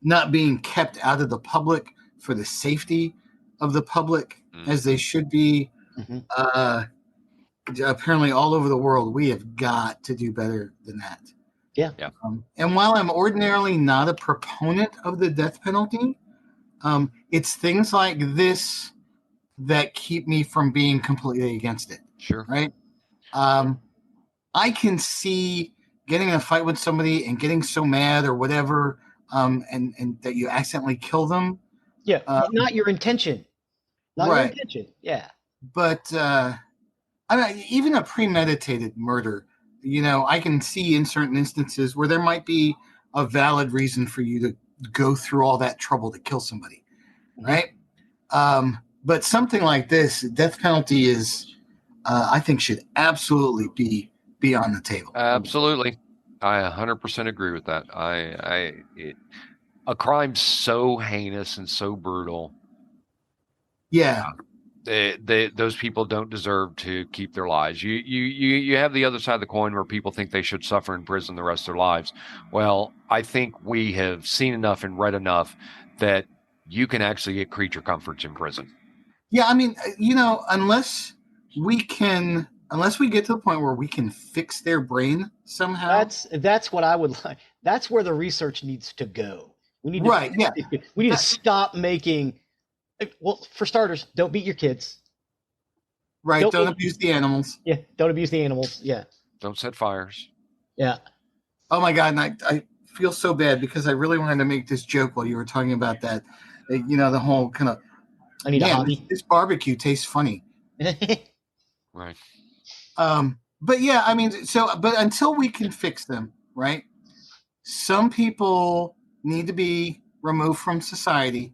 not being kept out of the public for the safety of the public as they should be. Apparently all over the world, we have got to do better than that. Yeah. And while I'm ordinarily not a proponent of the death penalty, it's things like this that keep me from being completely against it. Sure. Right. I can see getting in a fight with somebody and getting so mad or whatever and that you accidentally kill them. Yeah, not your intention. Not your intention. Yeah. But I mean, even a premeditated murder, I can see in certain instances where there might be a valid reason for you to go through all that trouble to kill somebody, right? But something like this, death penalty is, I think, should absolutely be on the table. Absolutely. I 100% agree with that. A crime so heinous and so brutal. Yeah. Those people don't deserve to keep their lives. You have the other side of the coin where people think they should suffer in prison the rest of their lives. Well, I think we have seen enough and read enough that you can actually get creature comforts in prison. Yeah, I mean, unless we get to the point where we can fix their brain somehow. That's what I would like. That's where the research needs to go. We need to stop making. Well, for starters, don't beat your kids. Right. Don't abuse the animals. Yeah. Don't abuse the animals. Yeah. Don't set fires. Yeah. Oh my God. And I feel so bad because I really wanted to make this joke while you were talking about that. The whole kind of, I need a hobby. This barbecue tastes funny. Right. But yeah, I mean, but until we can fix them, right? Some people need to be removed from society.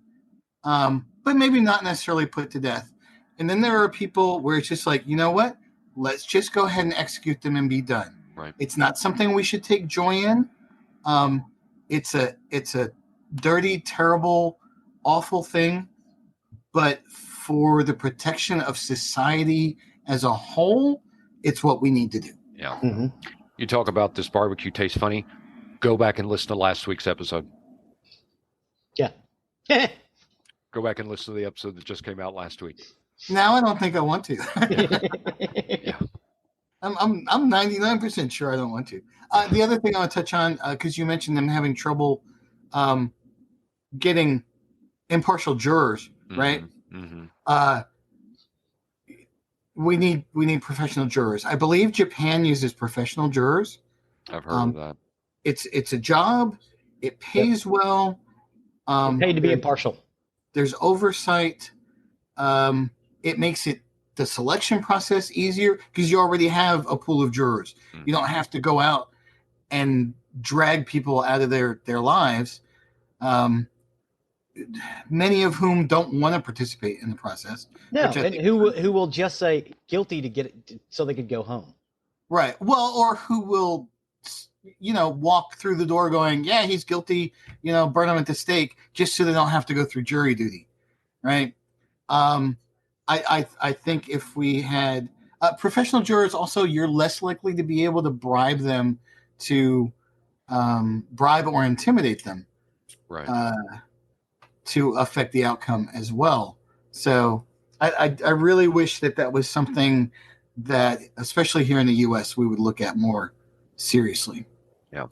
But maybe not necessarily put to death. And then there are people where it's just like, you know what? Let's just go ahead and execute them and be done. Right. It's not something we should take joy in. It's a dirty, terrible, awful thing. But for the protection of society as a whole, it's what we need to do. Yeah. Mm-hmm. You talk about this barbecue tastes funny. Go back and listen to last week's episode. Yeah. Go back and listen to the episode that just came out last week. Now I don't think I want to. Yeah. I'm 99% sure I don't want to. The other thing I want to touch on, because you mentioned them having trouble getting impartial jurors, right? Mm-hmm. We need professional jurors. I believe Japan uses professional jurors. I've heard of that. It's a job. It pays well. Paid to be impartial. There's oversight. It makes the selection process easier because you already have a pool of jurors. Mm-hmm. You don't have to go out and drag people out of their lives, many of whom don't want to participate in the process. No, and who will just say guilty to get it so they could go home. Right. Well, or who will, walk through the door going, yeah, he's guilty, burn him at the stake just so they don't have to go through jury duty. Right. I think if we had professional jurors, also, you're less likely to be able to bribe them to bribe or intimidate them. Right. To affect the outcome as well. So I really wish that was something that, especially here in the U.S., we would look at more seriously. Yeah.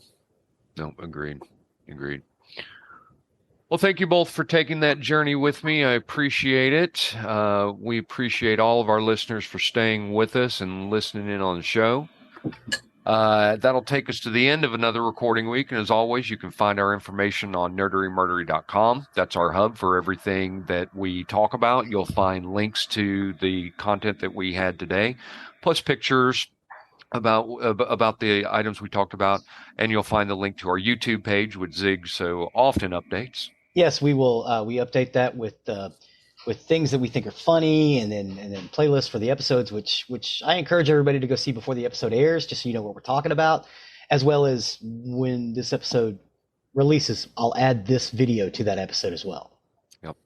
No, agreed. Well, thank you both for taking that journey with me. I appreciate it. We appreciate all of our listeners for staying with us and listening in on the show. That'll take us to the end of another recording week. And as always, you can find our information on nerderymurdery.com. That's our hub for everything that we talk about. You'll find links to the content that we had today, plus pictures about the items we talked about. And you'll find the link to our YouTube page, which Zig so often updates. Yes, we will. We update that with things that we think are funny, and then playlists for the episodes, which I encourage everybody to go see before the episode airs, just so you know what we're talking about, as well as when this episode releases, I'll add this video to that episode as well. Yep.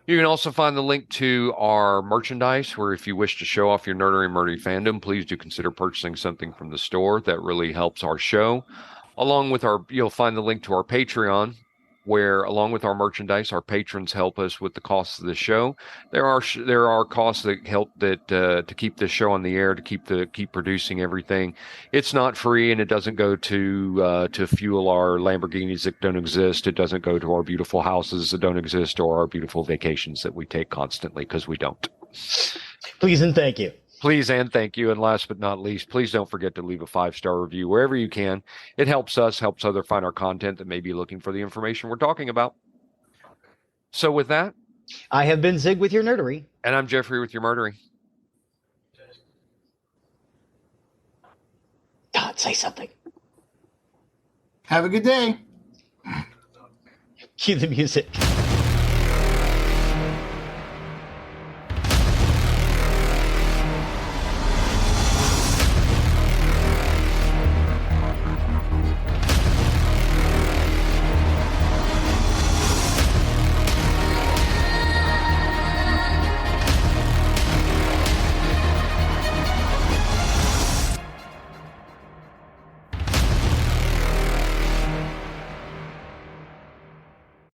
You can also find the link to our merchandise, where if you wish to show off your Nerdery and Murdery fandom, please do consider purchasing something from the store. That really helps our show. Along with you'll find the link to our Patreon, where along with our merchandise, our patrons help us with the costs of the show. There are costs that help to keep this show on the air, to keep producing everything. It's not free, and it doesn't go to fuel our Lamborghinis that don't exist. It doesn't go to our beautiful houses that don't exist, or our beautiful vacations that we take constantly, because we don't. Please and thank you. Please and thank you. And last but not least, please don't forget to leave a 5-star review wherever you can. It helps us, helps others find our content that may be looking for the information we're talking about. So with that, I have been Zig with your Nerdery. And I'm Geoffrey with your Murdery. God, say something. Have a good day. Cue the music.